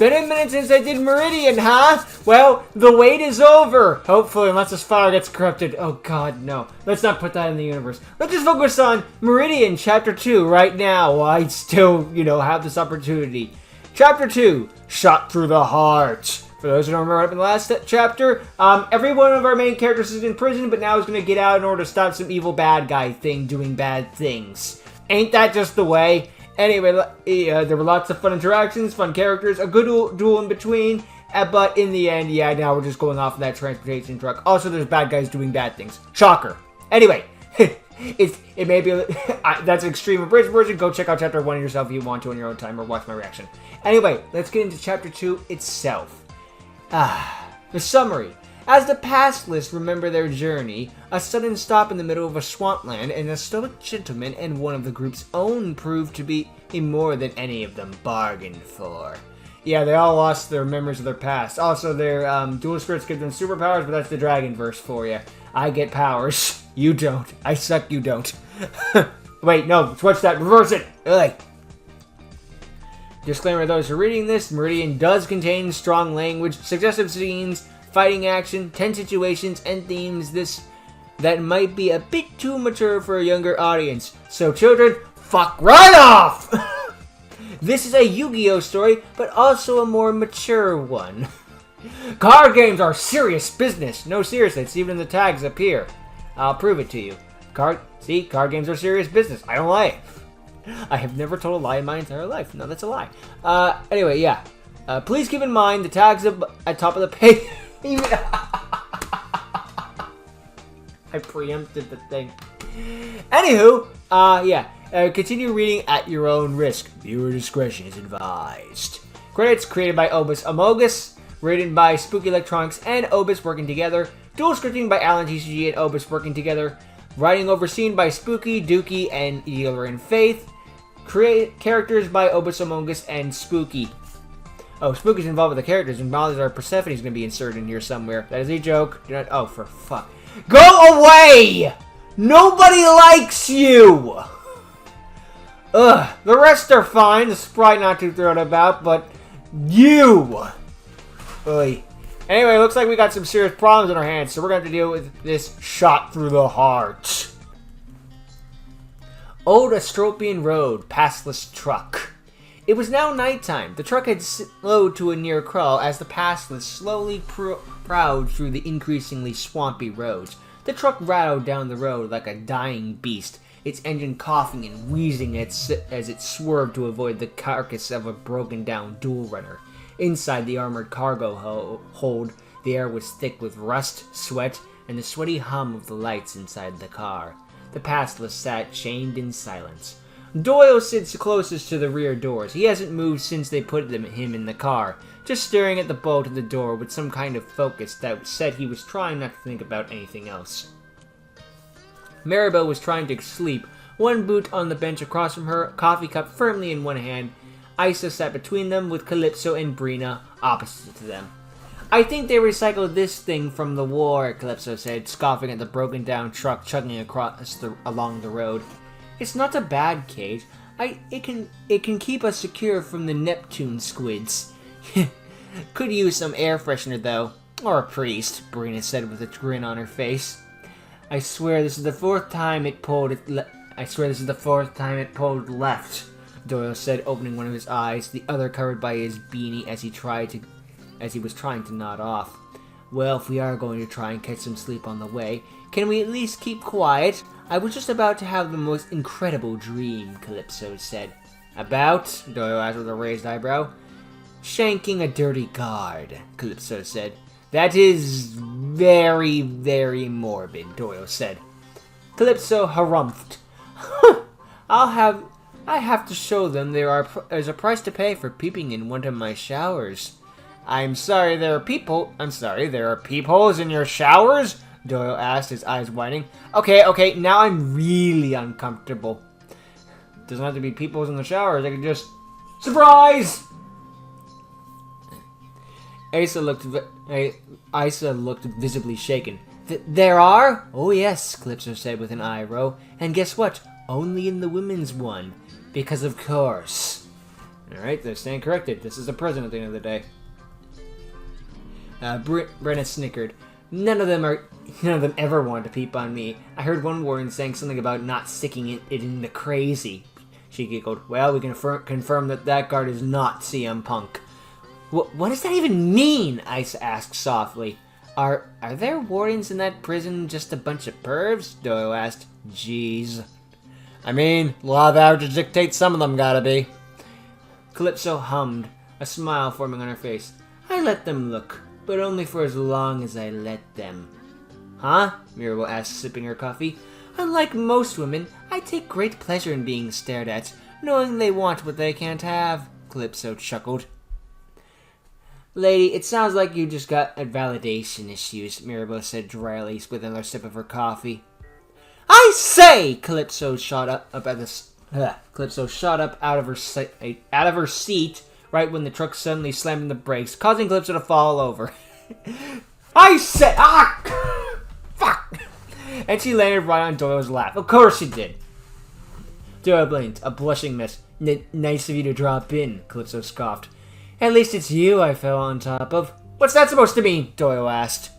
Been a minute since I did Meridian, huh? Well, the wait is over. Hopefully, unless this file gets corrupted. Oh god, no. Let's not put that in the universe. Let's just focus on Meridian Chapter 2 right now while I still, have this opportunity. Chapter 2, Shot Through the Heart. For those who don't remember what happened in the last chapter, every one of our main characters is in prison, but now is going to get out in order to stop some evil bad guy thing doing bad things. Ain't that just the way? Anyway, there were lots of fun interactions, fun characters, a good duel in between, but in the end, now we're just going off in that transportation truck. Also, there's bad guys doing bad things. Shocker. Anyway, it may be, that's an extreme abridged version. Go check out Chapter 1 yourself if you want to on your own time, or watch my reaction. Anyway, let's get into Chapter 2 itself. The summary. As the passless remember their journey, a sudden stop in the middle of a swampland, and a stoic gentleman and one of the group's own proved to be more than any of them bargained for. Yeah, they all lost their memories of their past. Also, their dual skirts give them superpowers, but that's the dragon verse for you. I get powers. You don't. I suck, you don't. Wait, no, switch that. Reverse it. Ugh. Disclaimer to those who are reading this, Meridian does contain strong language, suggestive scenes, fighting action, tense situations, and themes that might be a bit too mature for a younger audience. So children, fuck right off! This is a Yu-Gi-Oh story, but also a more mature one. Card games are serious business. No, seriously, it's even in the tags up here. I'll prove it to you. Card games are serious business. I don't lie. I have never told a lie in my entire life. No, that's a lie. Anyway, yeah. Please keep in mind the tags at top of the page. I preempted the thing. Anywho, continue reading at your own risk. Viewer discretion is advised. Credits created by Obus Amogus, written by Spooky Electronics and Obus working together. Dual scripting by Alan TCG and Obus working together. Writing overseen by Spooky, Dookie, and Ealer and Faith. Characters by Obus Amogus and Spooky. Oh, Spooky's involved with the characters, and Molly's Persephone's gonna be inserted in here somewhere. That is a joke. Do not. Oh, for fuck. Go away! Nobody likes you! Ugh. The rest are fine. The Sprite not too thrilled about, but you! Oy. Anyway, looks like we got some serious problems on our hands, so we're gonna have to deal with this shot through the heart. Old Astropian Road, passless truck. It was now nighttime. The truck had slowed to a near crawl as the passless slowly prowled through the increasingly swampy roads. The truck rattled down the road like a dying beast, its engine coughing and wheezing as it swerved to avoid the carcass of a broken-down dual runner. Inside the armored cargo hold, the air was thick with rust, sweat, and the sweaty hum of the lights inside the car. The passless sat chained in silence. Doyle sits closest to the rear doors. He hasn't moved since they put him in the car, just staring at the bolt of the door with some kind of focus that said he was trying not to think about anything else. Maribel was trying to sleep, one boot on the bench across from her, coffee cup firmly in one hand. Isa sat between them with Calypso and Brina opposite to them. I think they recycled this thing from the war, Calypso said, scoffing at the broken-down truck chugging along the road. It's not a bad cage. It can keep us secure from the Neptune squids. Could use some air freshener though, or a priest, Brina said with a grin on her face. I swear this is the fourth time it pulled left, Doyle said, opening one of his eyes, the other covered by his beanie as he was trying to nod off. Well, if we are going to try and catch some sleep on the way, can we at least keep quiet? I was just about to have the most incredible dream, Calypso said. About? Doyle asked with a raised eyebrow. Shanking a dirty guard, Calypso said. That is very, very morbid, Doyle said. Calypso harumphed. I have to show them there's a price to pay for peeping in one of my showers. I'm sorry, there are peepholes in your showers? Doyle asked, his eyes widening. Okay, now I'm really uncomfortable. Doesn't have to be peepholes in the showers, they can just... Surprise! Isa looked visibly shaken. There are? Oh yes, Calypso said with an eye roll. And guess what? Only in the women's one. Because of course. Alright, they're staying corrected. This is a prison at the end of the day. Brenna snickered. None of them ever wanted to peep on me. I heard one warden saying something about not sticking it in the crazy. She giggled. Well, we can confirm that guard is not CM Punk. What does that even mean? Ice asked softly. Are there wardens in that prison just a bunch of pervs? Doyle asked. Jeez. I mean, law of averages dictates some of them gotta be. Calypso hummed, a smile forming on her face. I let them look, but only for as long as I let them. Huh? Mirabel asked, sipping her coffee. Unlike most women, I take great pleasure in being stared at, knowing they want what they can't have, Calypso chuckled. Lady, it sounds like you just got validation issues, Mirabel said dryly with another sip of her coffee. I say! Calypso shot up out of her seat right when the truck suddenly slammed on the brakes, causing Calypso to fall over. I said, fuck! And she landed right on Doyle's lap. Of course she did. Doyle blinked, a blushing mess. Nice of you to drop in, Calypso scoffed. At least it's you I fell on top of. What's that supposed to mean? Doyle asked.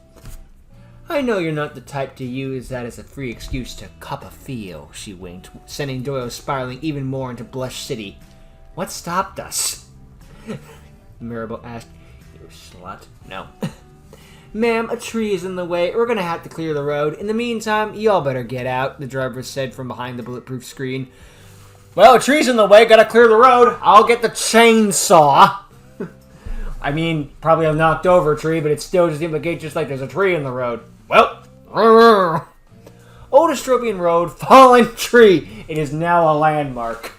I know you're not the type to use that as a free excuse to cop a feel, she winked, sending Doyle spiraling even more into Blush City. What stopped us? Mirabel asked. You slut. No. Ma'am, a tree is in the way. We're gonna have to clear the road. In the meantime, y'all better get out, the driver said from behind the bulletproof screen. Well, a tree's in the way. Gotta clear the road. I'll get the chainsaw. I mean, probably a knocked over tree, but it still just indicates just like there's a tree in the road. Well, Old Estropian Road, fallen tree. It is now a landmark.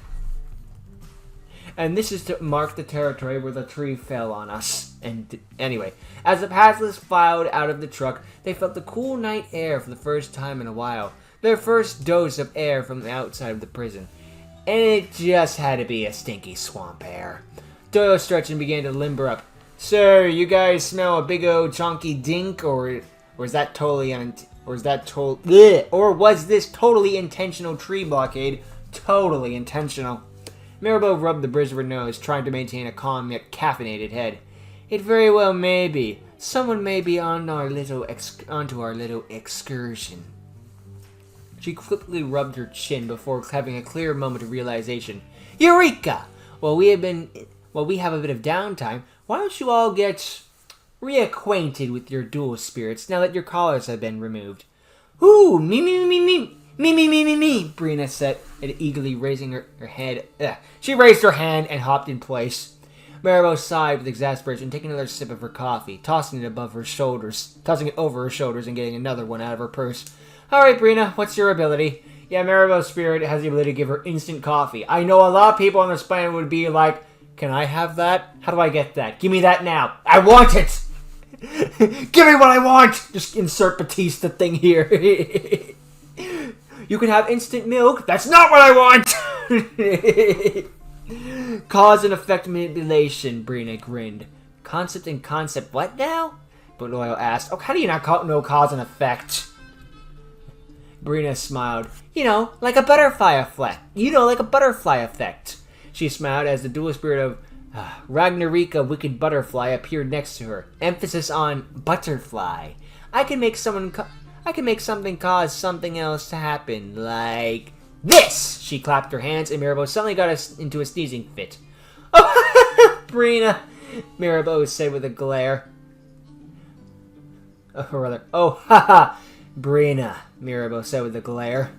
And this is to mark the territory where the tree fell on us. And anyway, as the passengers filed out of the truck, they felt the cool night air for the first time in a while. Their first dose of air from the outside of the prison. And it just had to be a stinky swamp air. Doyle stretched and began to limber up. Sir, you guys smell a big old chonky dink, or was that totally was this totally intentional tree blockade? Totally intentional. Mirabel rubbed the bridge of her nose, trying to maintain a calm yet caffeinated head. It very well may be. Someone may be on onto our little excursion. She quickly rubbed her chin before having a clear moment of realization. Eureka! While we have a bit of downtime, why don't you all get reacquainted with your dual spirits now that your collars have been removed? Ooh, me, Brina said, eagerly raising her head. She raised her hand and hopped in place. Maribel sighed with exasperation, taking another sip of her coffee, tossing it over her shoulders and getting another one out of her purse. Alright, Brina, what's your ability? Yeah, Maribel's spirit has the ability to give her instant coffee. I know a lot of people on this planet would be like, can I have that? How do I get that? Give me that now. I want it! Give me what I want! Just insert Batista thing here. You can have instant milk. That's not what I want! Cause and effect manipulation, Brina grinned. Concept and concept what now? But Loyal asked, oh, how do you not know cause and effect? Brina smiled. Like a butterfly effect. Like a butterfly effect. She smiled as the dual spirit of Ragnarika Wicked Butterfly appeared next to her. Emphasis on butterfly. I can make something cause something else to happen, like this! She clapped her hands, and Mirabel suddenly got us into a sneezing fit. Oh, Brina, Mirabel said with a glare. Oh, haha, Brina, Mirabel said with a glare.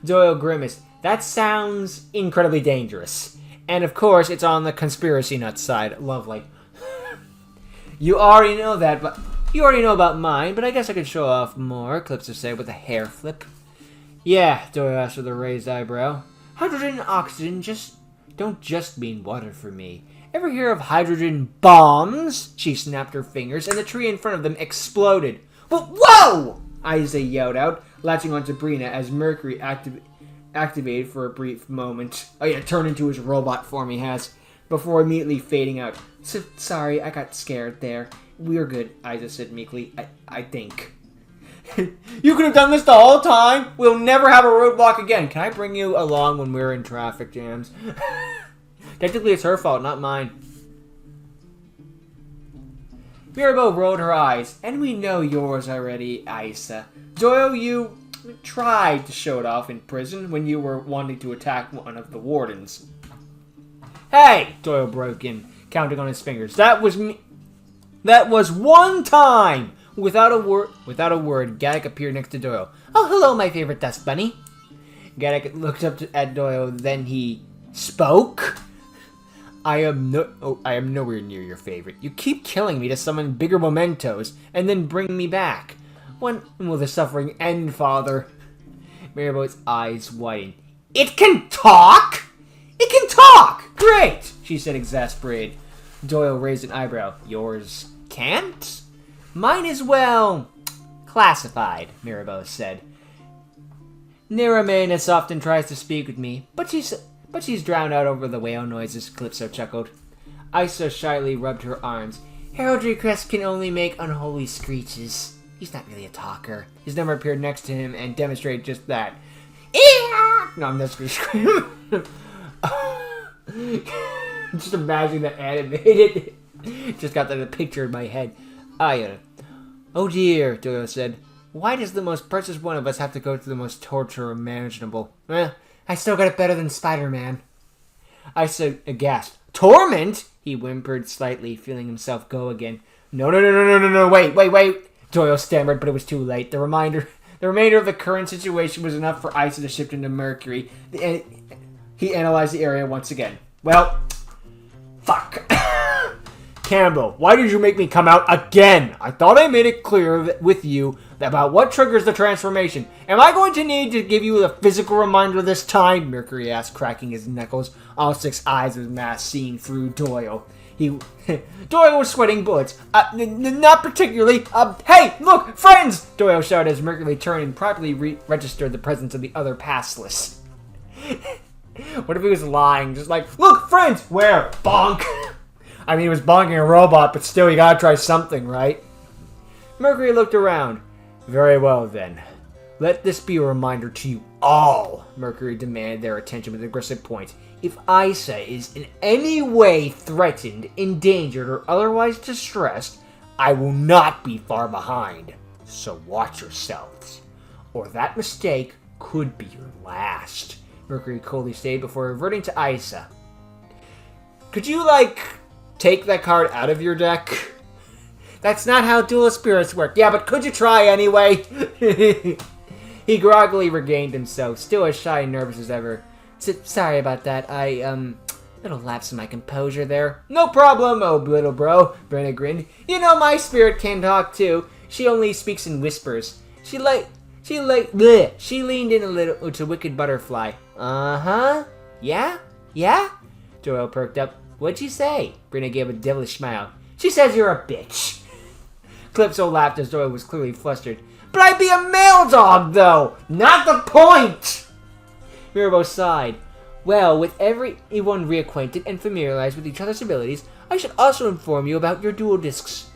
Doyle grimaced. That sounds incredibly dangerous. And of course, it's on the conspiracy nut side. Lovely. You already know about mine, but I guess I could show off more, Calypso said with a hair flip. Yeah, Doyle asked with a raised eyebrow. Hydrogen and oxygen don't just mean water for me. Ever hear of hydrogen bombs? She snapped her fingers, and the tree in front of them exploded. Whoa! Isa yelled out, latching onto Brina as Mercury activated for a brief moment. Oh yeah, turned into his robot form he has, before immediately fading out. Sorry, I got scared there. We're good, Isa said meekly. I think. You could have done this the whole time? We'll never have a roadblock again. Can I bring you along when we're in traffic jams? Technically, it's her fault, not mine. Mirabelle rolled her eyes. And we know yours already, Isa. Doyle, you tried to show it off in prison when you were wanting to attack one of the wardens. Hey! Doyle broke in, counting on his fingers. That was me. That was one time! Without a word, Gaddock appeared next to Doyle. Oh, hello, my favorite dust bunny. Gaddock looked up at Doyle, then he spoke. I am nowhere near your favorite. You keep killing me to summon bigger mementos, and then bring me back. When will the suffering end, Father? Maribel's eyes widened. It can talk? It can talk! Great! She said, exasperated. Doyle raised an eyebrow. Yours can't? Mine is, well, classified, Mirabelle said. Niramanus often tries to speak with me, but she's drowned out over the whale noises, Calypso chuckled. Isa shyly rubbed her arms. Heraldry Crest can only make unholy screeches. He's not really a talker. His number appeared next to him and demonstrated just that. No, I'm not going to scream. Just imagine that animated. Just got that picture in my head. Oh dear, Doyle said. Why does the most precious one of us have to go through the most torture imaginable? I still got it better than Spider-Man. I said, aghast. Torment? He whimpered slightly, feeling himself go again. No, wait. Doyle stammered, but it was too late. The remainder of the current situation was enough for Isa to shift into Mercury. He analyzed the area once again. Well, fuck. Campbell, why did you make me come out again? I thought I made it clear with you about what triggers the transformation. Am I going to need to give you a physical reminder this time? Mercury asked, cracking his knuckles, all 6 eyes of his mask seeing through Doyle. Doyle was sweating bullets. Not particularly. Hey, look, friends! Doyle shouted as Mercury turned and properly registered the presence of the other passless. What if he was lying? Just like, look, friends! Where? Bonk! I mean, he was bonking a robot, but still, you gotta try something, right? Mercury looked around. Very well, then. Let this be a reminder to you all. Mercury demanded their attention with aggressive points. If Isa is in any way threatened, endangered, or otherwise distressed, I will not be far behind. So watch yourselves, or that mistake could be your last. Mercury coldly stated before reverting to Isa. Could you, take that card out of your deck? That's not how dual spirits work. Yeah, but could you try anyway? He groggily regained himself, still as shy and nervous as ever. Sorry about that. Little lapse in my composure there. No problem, oh little bro. Brenna grinned. You know my spirit can talk too. She only speaks in whispers. She leaned in a little to Wicked Butterfly. Uh-huh. Yeah? Doyle perked up. What'd she say? Brenna gave a devilish smile. She says you're a bitch. Calypso laughed as Doyle was clearly flustered. But I'd be a male dog, though! Not the point! Mirabelle sighed. Well, with everyone reacquainted and familiarized with each other's abilities, I should also inform you about your dual discs.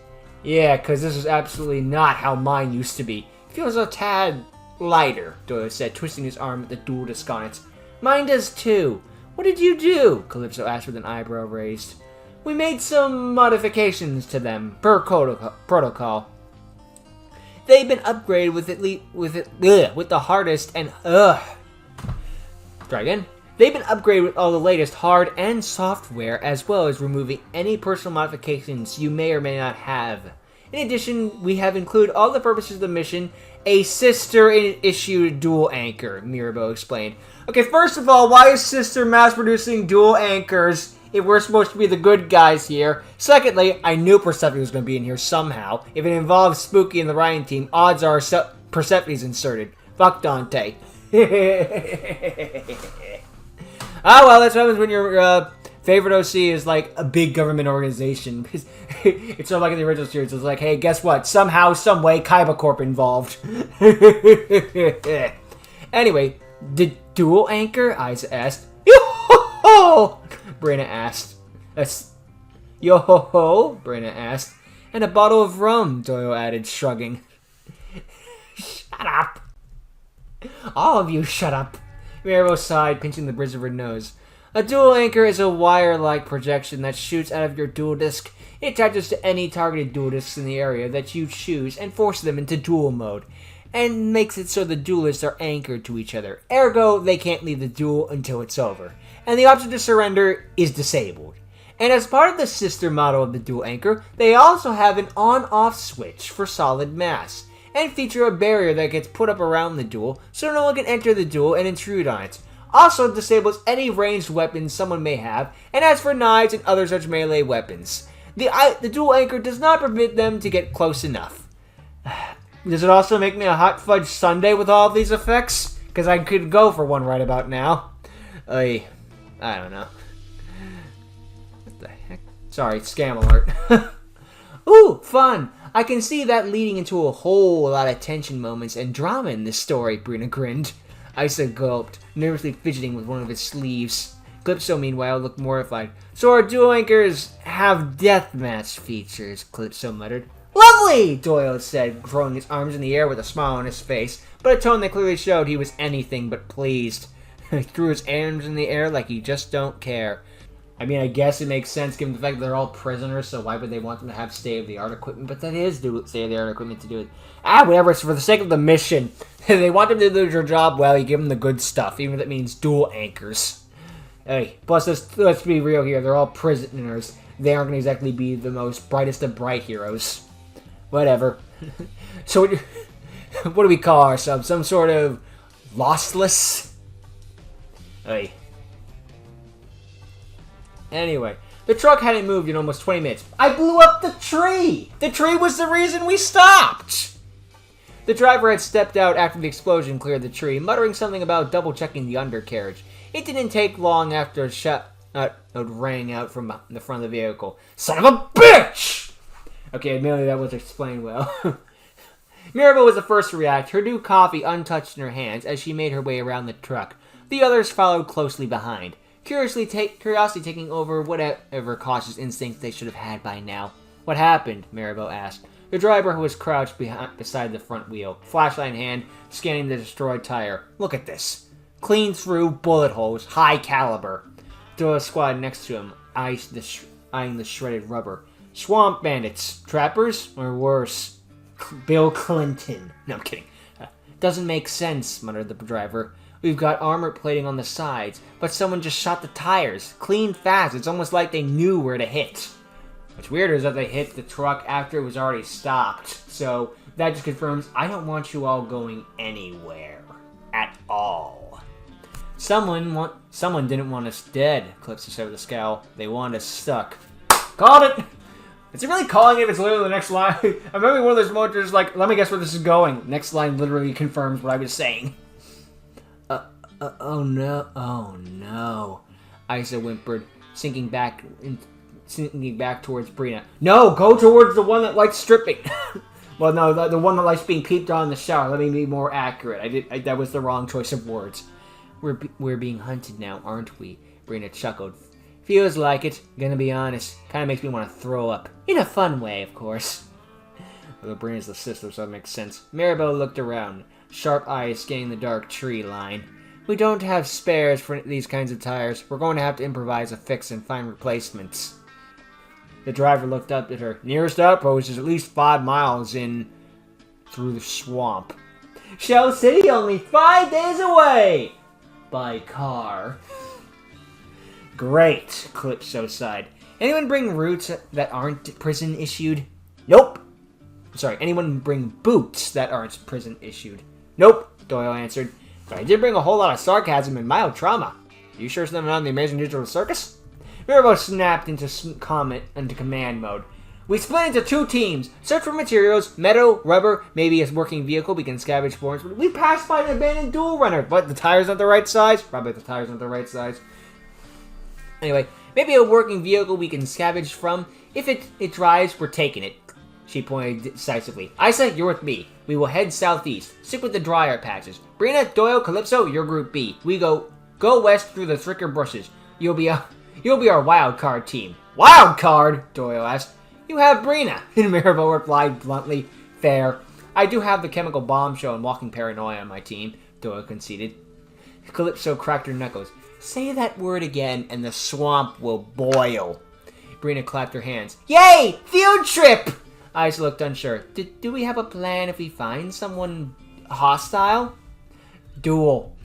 Yeah, because this is absolutely not how mine used to be. It feels a tad lighter, Doyle said, twisting his arm at the dual disc on it. Mine does too. What did you do? Calypso asked with an eyebrow raised. We made some modifications to them, per protocol. They've been upgraded with the hardest and Try again. They've been upgraded with all the latest hard and software, as well as removing any personal modifications you may or may not have. In addition, we have included all the purposes of the mission, a sister-issued dual anchor, Mirabelle explained. Okay, first of all, why is Sister mass-producing dual anchors if we're supposed to be the good guys here? Secondly, I knew Persephone was going to be in here somehow. If it involves Spooky and the writing team, odds are Persephone's inserted. Fuck Dante. Ah, well, that's what happens when your favorite OC is like a big government organization. It's sort of like in the original series. It's like, hey, guess what? Somehow, some way, Kaiba Corp involved. Anyway, the dual anchor? Isa asked. Yo-ho-ho! Brenna asked. Yo-ho-ho? Brenna asked. And a bottle of rum, Doyle added, shrugging. Shut up. All of you shut up. Mirabelle sighed, pinching the bridge of her nose. A dual anchor is a wire-like projection that shoots out of your dual disc. It attaches to any targeted dual discs in the area that you choose and forces them into dual mode, and makes it so the duelists are anchored to each other. Ergo, they can't leave the duel until it's over. And the option to surrender is disabled. And as part of the sister model of the dual anchor, they also have an on-off switch for solid mass, and feature a barrier that gets put up around the duel so no one can enter the duel and intrude on it. Also disables any ranged weapons someone may have, and as for knives and other such melee weapons, the dual anchor does not permit them to get close enough. Does it also make me a hot fudge sundae with all of these effects? Because I could go for one right about now. I don't know. What the heck? Sorry, scam alert. Ooh, fun! I can see that leading into a whole lot of tension moments and drama in this story, Brina grinned. Isa gulped, nervously fidgeting with one of his sleeves. Calypso, meanwhile, looked mortified. So our dual anchors have deathmatch features, Calypso muttered. Lovely, Doyle said, throwing his arms in the air with a smile on his face, but a tone that clearly showed he was anything but pleased. He threw his arms in the air like he just don't care. I mean, I guess it makes sense given the fact that they're all prisoners, so why would they want them to have state-of-the-art equipment? But that is state-of-the-art equipment to do it. Whatever, it's for the sake of the mission. They want them to do their job well, you give them the good stuff, even if it means dual anchors. Hey, plus, let's be real here, they're all prisoners. They aren't going to exactly be the most brightest of bright heroes. Whatever. So, what do we call ourselves? Some sort of lostless? Hey. Anyway, the truck hadn't moved in almost 20 minutes. I blew up the tree! The tree was the reason we stopped! The driver had stepped out after the explosion cleared the tree, muttering something about double-checking the undercarriage. It didn't take long after a shot rang out from the front of the vehicle. Son of a bitch! Okay, admittedly that was explained well. Mirabelle was the first to react, her new coffee untouched in her hands as she made her way around the truck. The others followed closely behind. Curiosity taking over whatever cautious instincts they should have had by now. What happened? Maribel asked. The driver, who was crouched beside the front wheel, flashlight in hand, scanning the destroyed tire. Look at this. Clean through, bullet holes, high caliber. Doyle squatted next to him, eyeing the shredded rubber. Swamp bandits. Trappers? Or worse, Bill Clinton. No, I'm kidding. Doesn't make sense, muttered the driver. We've got armor plating on the sides, but someone just shot the tires. Clean fast. It's almost like they knew where to hit. What's weirder is that they hit the truck after it was already stopped. So that just confirms I don't want you all going anywhere. At all. Someone didn't want us dead, Calypso said with a scowl. They want us stuck. Called it! Is it really calling it if it's literally the next line? I'm having one of those moments where it's like, let me guess where this is going. Next line literally confirms what I was saying. Oh no, Isa whimpered, sinking back towards Brina. No, go towards the one that likes stripping. Well, no, the one that likes being peeped on in the shower. Let me be more accurate. That was the wrong choice of words. We're being hunted now, aren't we? Brina chuckled. Feels like it, gonna be honest. Kinda makes me want to throw up. In a fun way, of course. Although Brina's the sister, so that makes sense. Maribel looked around, sharp eyes scanning the dark tree line. We don't have spares for these kinds of tires. We're going to have to improvise a fix and find replacements. The driver looked up at her. Nearest outpost is at least 5 miles through the swamp. Shell City only 5 days away! By car. Great, Calypso sighed. Anyone bring roots that aren't prison issued? Nope. Sorry, anyone bring boots that aren't prison issued? Nope, Doyle answered. But I did bring a whole lot of sarcasm and mild trauma. You sure something on the Amazing Digital Circus? Mirabel snapped into command mode. We split into 2 teams. Search for materials, metal, rubber, maybe a working vehicle we can scavenge for. We passed by an abandoned dual runner. But the tires aren't the right size? Probably the tires aren't the right size. Anyway, maybe a working vehicle we can scavenge from. If it drives, we're taking it. She pointed decisively. Isa, you're with me. We will head southeast. Stick with the drier patches. Brina, Doyle, Calypso, you're Group B. We go west through the thicker bushes. You'll be our wild card team. Wild card? Doyle asked. You have Brina. And Mirabel replied bluntly. Fair. I do have the chemical bombshell and walking paranoia on my team, Doyle conceded. Calypso cracked her knuckles. Say that word again and the swamp will boil. Brina clapped her hands. Yay! Field trip! Isa looked unsure. Do we have a plan if we find someone hostile? Duel.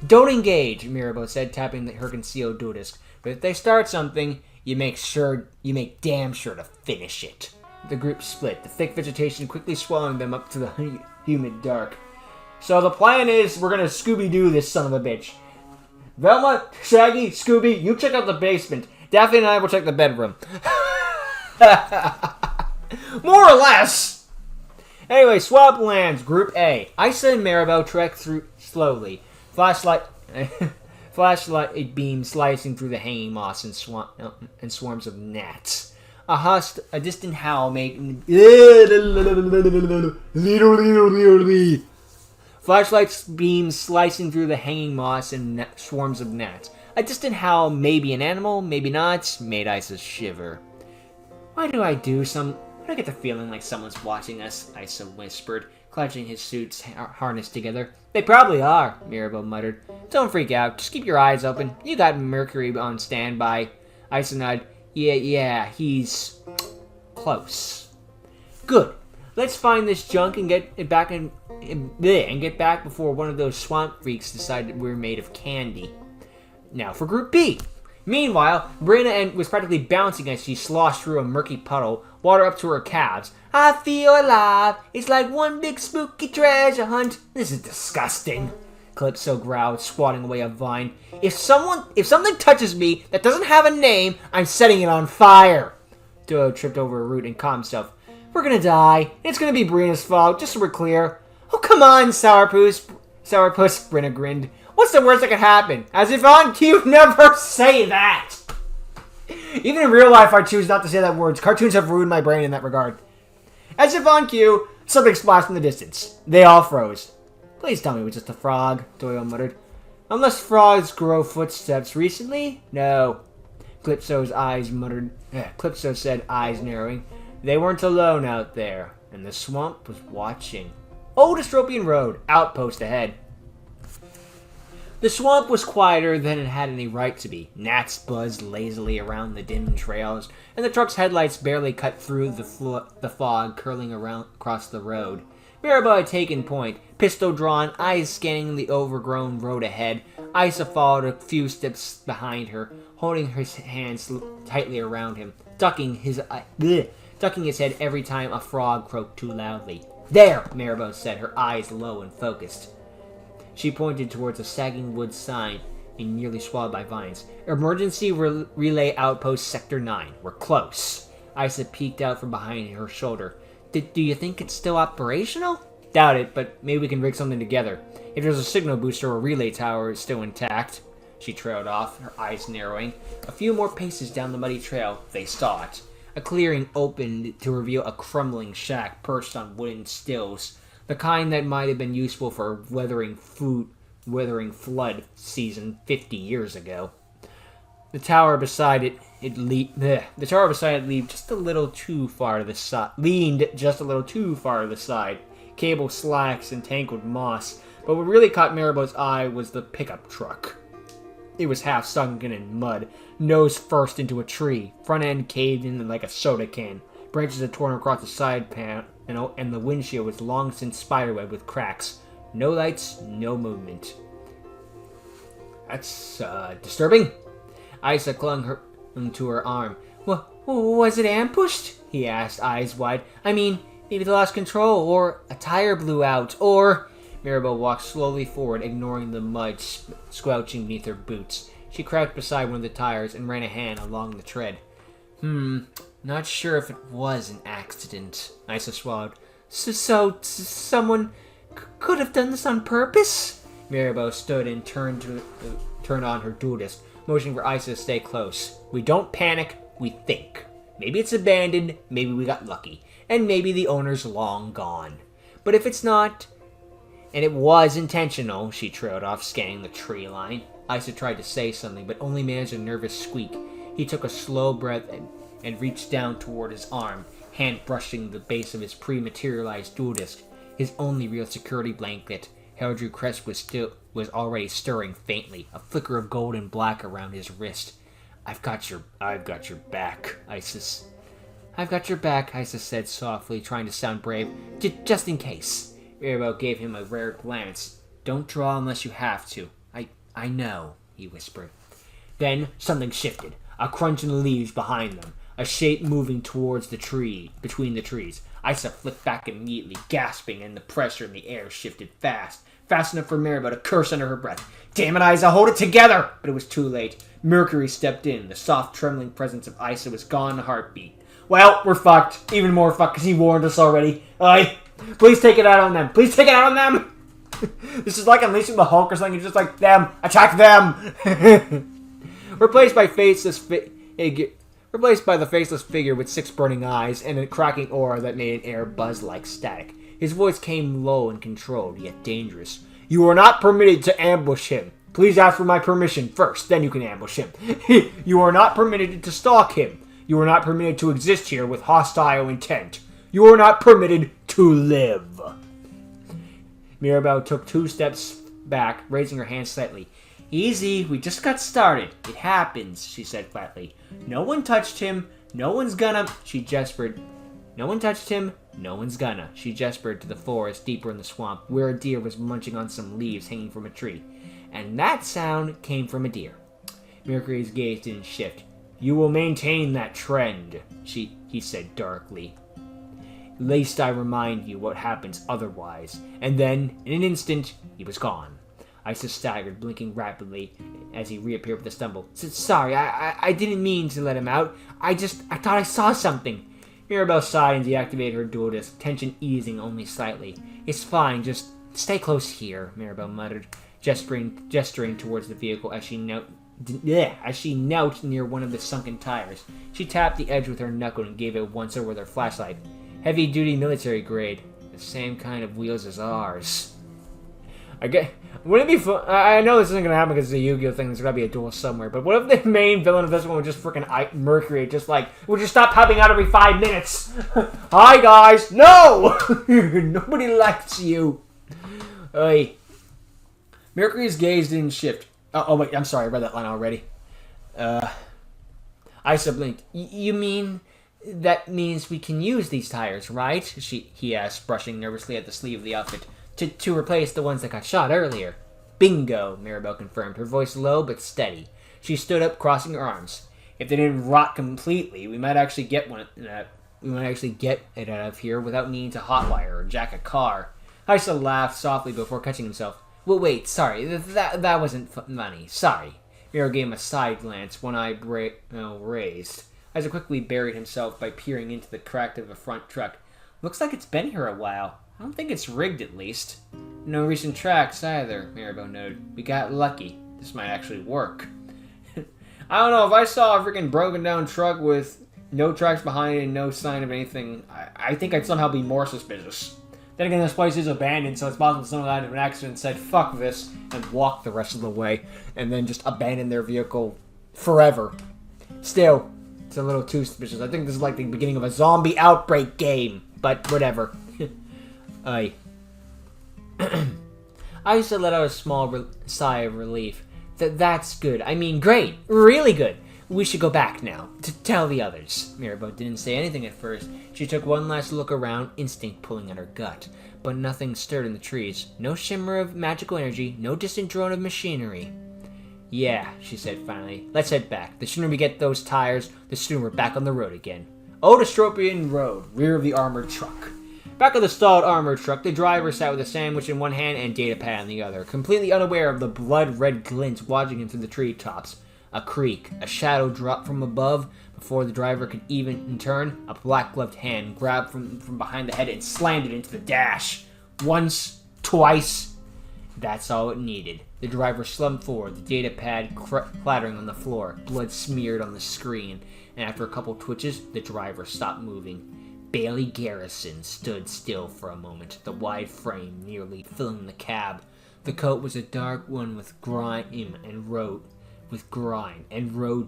Don't engage, Mirabo said, tapping her concealed dual disc. But if they start something, you make damn sure to finish it. The group split, the thick vegetation quickly swallowing them up to the humid dark. So the plan is we're gonna Scooby-Doo this son of a bitch. Velma, Shaggy, Scooby, you check out the basement. Daphne and I will check the bedroom. More or less! Anyway, Swamplands, Group A. Isa and Maribel trek through slowly. Flashlight beam slicing through the hanging moss and swarms of gnats. A distant howl making... Flashlight beams slicing through the hanging moss and swarms of gnats. A distant howl, maybe an animal, maybe not, made Isa shiver. Why do I get the feeling like someone's watching us? Isa whispered, clutching his suits harnessed together. They probably are, Mirabel muttered. Don't freak out, just keep your eyes open. You got Mercury on standby. Isa nodded. Yeah, he's close. Good. Let's find this junk and get back before one of those swamp freaks decide that we're made of candy. Now for Group B. Meanwhile, Brina was practically bouncing as she sloshed through a murky puddle, water up to her calves. I feel alive. It's like one big spooky treasure hunt. This is disgusting. Calypso growled, swatting away a vine. If something touches me that doesn't have a name, I'm setting it on fire. Doyle tripped over a root and caught himself. We're gonna die. It's gonna be Brina's fault, just so we're clear. Oh, come on, Sourpuss, Brina grinned. What's the worst that could happen? As if on cue, never say that! Even in real life, I choose not to say that word. Cartoons have ruined my brain in that regard. As if on cue, something splashed in the distance. They all froze. Please tell me it was just a frog, Doyle muttered. Unless frogs grow footsteps recently? No. Calypso said, eyes narrowing. They weren't alone out there, and the swamp was watching. Old Dystropian Road, outpost ahead. The swamp was quieter than it had any right to be. Gnats buzzed lazily around the dim trails, and the truck's headlights barely cut through the fog curling across the road. Mirabel had taken point, pistol drawn, eyes scanning the overgrown road ahead. Isa followed a few steps behind her, holding his hands tightly around him, ducking his head every time a frog croaked too loudly. There, Maribel said, her eyes low and focused. She pointed towards a sagging wood sign and nearly swallowed by vines. Emergency Relay Outpost Sector 9. We're close. Isa peeked out from behind her shoulder. Do you think it's still operational? Doubt it, but maybe we can rig something together. If there's a signal booster or relay tower is still intact. She trailed off, her eyes narrowing. A few more paces down the muddy trail, they saw it. A clearing opened to reveal a crumbling shack perched on wooden stills, the kind that might have been useful for weathering flood season 50 years ago. The tower beside it leaned just a little too far to the side. Cable slacks and tangled moss, but what really caught Maribel's eye was the pickup truck. It was half sunken in mud, nose first into a tree, front end caved in like a soda can. Branches had torn across the side pan, and the windshield was long since spiderweb with cracks. No lights, no movement. That's, disturbing. Isa clung to her arm. Was it ambushed? He asked, eyes wide. I mean, maybe they lost control, or a tire blew out, or... Maribel walked slowly forward, ignoring the mud squelching beneath her boots. She crouched beside one of the tires and ran a hand along the tread. Not sure if it was an accident, Isa swallowed. So someone could have done this on purpose? Maribel stood and turned on her dual disc, motioning for Isa to stay close. We don't panic, we think. Maybe it's abandoned, maybe we got lucky, and maybe the owner's long gone. But if it's not... And it was intentional, she trailed off, scanning the tree line. Isa tried to say something, but only managed a nervous squeak. He took a slow breath and reached down toward his arm, hand brushing the base of his pre-materialized dual disc, his only real security blanket. Heraldry crest was already stirring faintly, a flicker of gold and black around his wrist. I've got your back, Isis. I've got your back, Isis said softly, trying to sound brave. Just in case. Mirabelle gave him a rare glance. Don't draw unless you have to. I know, he whispered. Then something shifted. A crunch in the leaves behind them. A shape moving towards the tree, between the trees. Isa flicked back immediately, gasping, and the pressure in the air shifted fast. Fast enough for Maribel to curse under her breath. Damn it, Isa, hold it together! But it was too late. Mercury stepped in. The soft, trembling presence of Isa was gone in a heartbeat. Well, we're fucked. Even more fucked because he warned us already. Please take it out on them. Please take it out on them! This is like unleashing the Hulk or something. It's just like, them. Attack them! Replaced by the faceless figure with 6 burning eyes and a cracking aura that made an air buzz like static. His voice came low and controlled, yet dangerous. You are not permitted to ambush him. Please ask for my permission first, then you can ambush him. You are not permitted to stalk him. You are not permitted to exist here with hostile intent. You are not permitted to live. Mirabelle took 2 steps back, raising her hand slightly. Easy, we just got started. It happens, she said flatly. No one touched him. No one's gonna... She gestured. No one touched him. No one's gonna. She gestured to the forest deeper in the swamp, where a deer was munching on some leaves hanging from a tree. And that sound came from a deer. Mercury's gaze didn't shift. You will maintain that trend, he said darkly. Lest I remind you what happens otherwise. And then, in an instant, he was gone. Isa staggered, blinking rapidly as he reappeared with a stumble. Sorry, I didn't mean to let him out. I thought I saw something. Mirabelle sighed and deactivated her dual disc, tension easing only slightly. It's fine, just stay close here, Mirabelle muttered, gesturing towards the vehicle as she knelt near one of the sunken tires. She tapped the edge with her knuckle and gave it a once-over with her flashlight. Heavy-duty military grade. The same kind of wheels as ours. Wouldn't it be fun? I know this isn't going to happen because it's a Yu-Gi-Oh thing. There's got to be a duel somewhere. But what if the main villain of this one was just freaking Mercury? Would just stop popping out every 5 minutes? Hi, guys. No! Nobody likes you. Mercury's gaze didn't shift. Oh, wait. I'm sorry. I read that line already. Isa blinked. You mean... That means we can use these tires, right? He asked, brushing nervously at the sleeve of the outfit. To replace the ones that got shot earlier. Bingo, Maribel confirmed, her voice low but steady. She stood up, crossing her arms. If they didn't rot completely, we might actually get it out of here without needing to hotwire or jack a car. Isa laughed softly before catching himself. Well, wait, sorry, that wasn't funny. Sorry. Miro gave him a side glance, one eye raised. Isa quickly buried himself by peering into the crack of a front truck. Looks like it's been here a while. I don't think it's rigged, at least. No recent tracks, either, Maribel noted. We got lucky. This might actually work. I don't know, if I saw a freaking broken down truck with no tracks behind it and no sign of anything, I think I'd somehow be more suspicious. Then again, this place is abandoned, so it's possible someone got into an accident and said, fuck this, and walked the rest of the way, and then just abandoned their vehicle forever. Still, it's a little too suspicious. I think this is like the beginning of a zombie outbreak game, but whatever. Isa let out a small sigh of relief. That's good. I mean, great. Really good. We should go back now, to tell the others. Mirabelle didn't say anything at first. She took one last look around, instinct pulling at her gut. But nothing stirred in the trees. No shimmer of magical energy, no distant drone of machinery. Yeah, she said finally. Let's head back. The sooner we get those tires, the sooner we're back on the road again. Odystropian Road, rear of the armored truck. Back of the stalled armored truck, the driver sat with a sandwich in one hand and datapad in the other, completely unaware of the blood-red glints watching him through the treetops. A creak, a shadow dropped from above. Before the driver could even turn, a black-gloved hand grabbed from behind the head and slammed it into the dash. Once, twice. That's all it needed. The driver slumped forward, the datapad clattering on the floor, blood smeared on the screen, and after a couple twitches, the driver stopped moving. Bailey Garrison stood still for a moment, the wide frame nearly filling the cab. The coat was a dark one with grime and road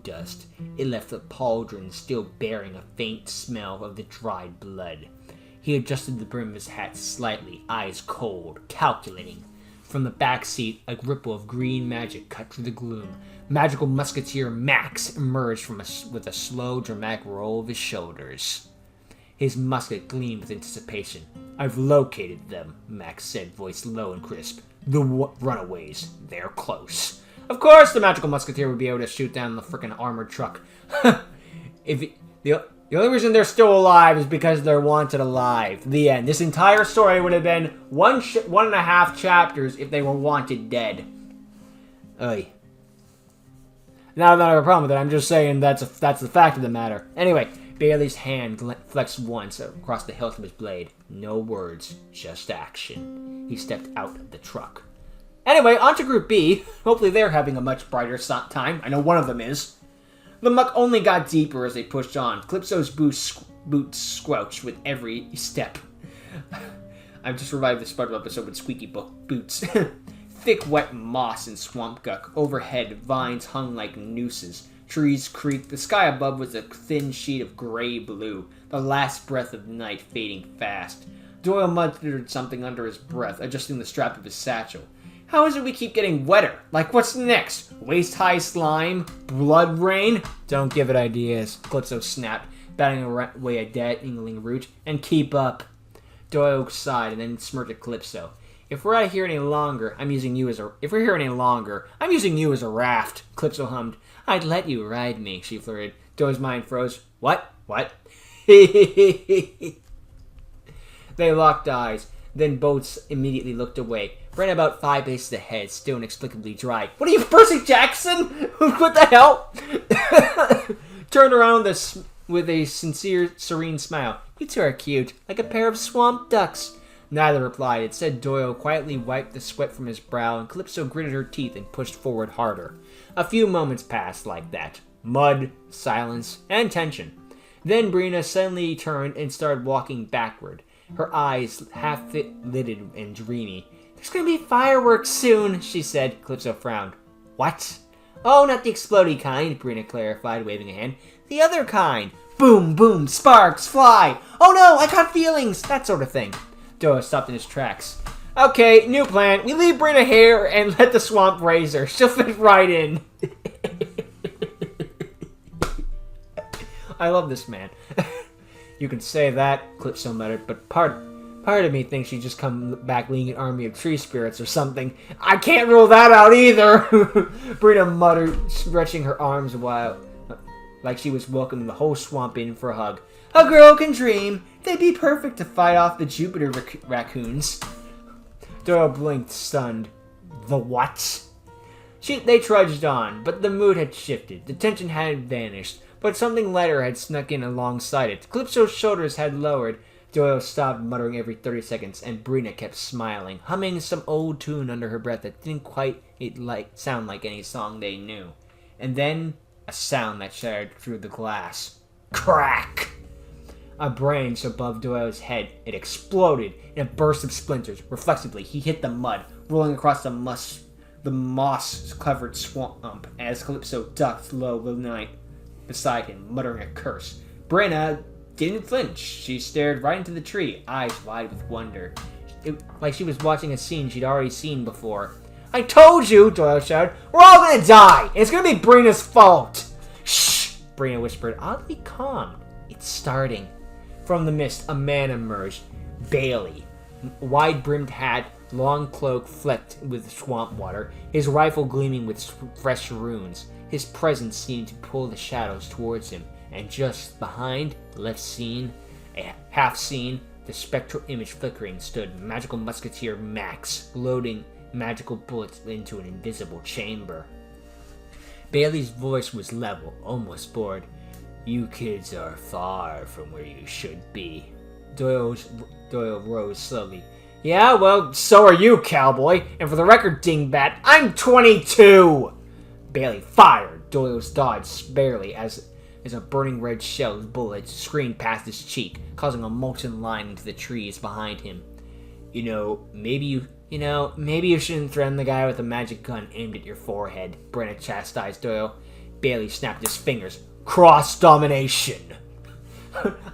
dust. It left the pauldron still bearing a faint smell of the dried blood. He adjusted the brim of his hat slightly, eyes cold, calculating. From the back seat, a ripple of green magic cut through the gloom. Magical Musketeer Max emerged with a slow, dramatic roll of his shoulders. His musket gleamed with anticipation. "I've located them," Max said, voice low and crisp. "The runaways. They're close." Of course the Magical Musketeer would be able to shoot down the frickin' armored truck. The only reason they're still alive is because they're wanted alive. The end. This entire story would have been 1.5 chapters if they were wanted dead. Oy. Now that I have a problem with it, I'm just saying that's the fact of the matter. Anyway, Bailey's hand flexed once across the hilt of his blade. No words, just action. He stepped out of the truck. Anyway, on to Group B. Hopefully they're having a much brighter time. I know one of them is. The muck only got deeper as they pushed on. Calypso's boots squelched with every step. I've just revived the SpongeBob episode with squeaky boots. Thick, wet moss and swamp guck. Overhead, vines hung like nooses. Trees creaked. The sky above was a thin sheet of gray-blue. The last breath of night fading fast. Doyle muttered something under his breath, adjusting the strap of his satchel. How is it we keep getting wetter? Like, what's next? Waist-high slime? Blood rain? Don't give it ideas, Calypso snapped, batting away a dangling root. And keep up. Doyle sighed and then smirked at Calypso. If we're here any longer, I'm using you as a raft, Calypso hummed. I'd let you ride me, she flirted. Doyle's mind froze. What? They locked eyes. Then both immediately looked away. Ran about 5 paces ahead, still inexplicably dry. What are you, Percy Jackson? What the hell? Turned around with a sincere, serene smile. You two are cute, like a pair of swamp ducks. Neither replied. Instead, Doyle quietly wiped the sweat from his brow, and Calypso gritted her teeth and pushed forward harder. A few moments passed like that. Mud, silence, and tension. Then Brina suddenly turned and started walking backward. Her eyes half-lidded and dreamy. There's gonna be fireworks soon, she said. Calypso frowned. What? Oh, not the explodey kind, Brina clarified, waving a hand. The other kind. Boom, boom, sparks, fly. Oh no, I got feelings. That sort of thing. Doyle stopped in his tracks. Okay, new plan. We leave Brina here and let the swamp raise her. She'll fit right in. I love this man. You can say that, Calypso muttered, but part of me thinks she'd just come back leading an army of tree spirits or something. I can't rule that out either, Brina muttered, stretching her arms like she was welcoming the whole swamp in for a hug. A girl can dream. They'd be perfect to fight off the Jupiter raccoons. Doyle blinked, stunned. The what? They trudged on, but the mood had shifted. The tension had vanished, but something lighter had snuck in alongside it. Calypso's shoulders had lowered. Doyle stopped muttering every 30 seconds, and Brina kept smiling, humming some old tune under her breath that didn't quite sound like any song they knew. And then, a sound that shattered through the glass. Crack! A branch above Doyle's head. It exploded in a burst of splinters. Reflexively, he hit the mud, rolling across the moss-covered swamp as Calypso ducked low beside him, muttering a curse. Brina didn't flinch. She stared right into the tree, eyes wide with wonder. Like she was watching a scene she'd already seen before. I told you, Doyle shouted. We're all gonna die, and it's gonna be Brina's fault. Shh, Brina whispered, oddly calm. It's starting. From the mist, a man emerged. Bailey. Wide-brimmed hat, long cloak flecked with swamp water, his rifle gleaming with fresh runes. His presence seemed to pull the shadows towards him, and just behind, half seen, the spectral image flickering, stood Magical Musketeer Max, loading magical bullets into an invisible chamber. Bailey's voice was level, almost bored. You kids are far from where you should be. Doyle rose slowly. Yeah, well, so are you, cowboy. And for the record, dingbat, I'm 22! Bailey fired. Doyle's dodged barely as a burning red shell bullet screamed past his cheek, causing a molten line into the trees behind him. Maybe you shouldn't threaten the guy with the magic gun aimed at your forehead, Brenna chastised Doyle. Bailey snapped his fingers. Cross-domination.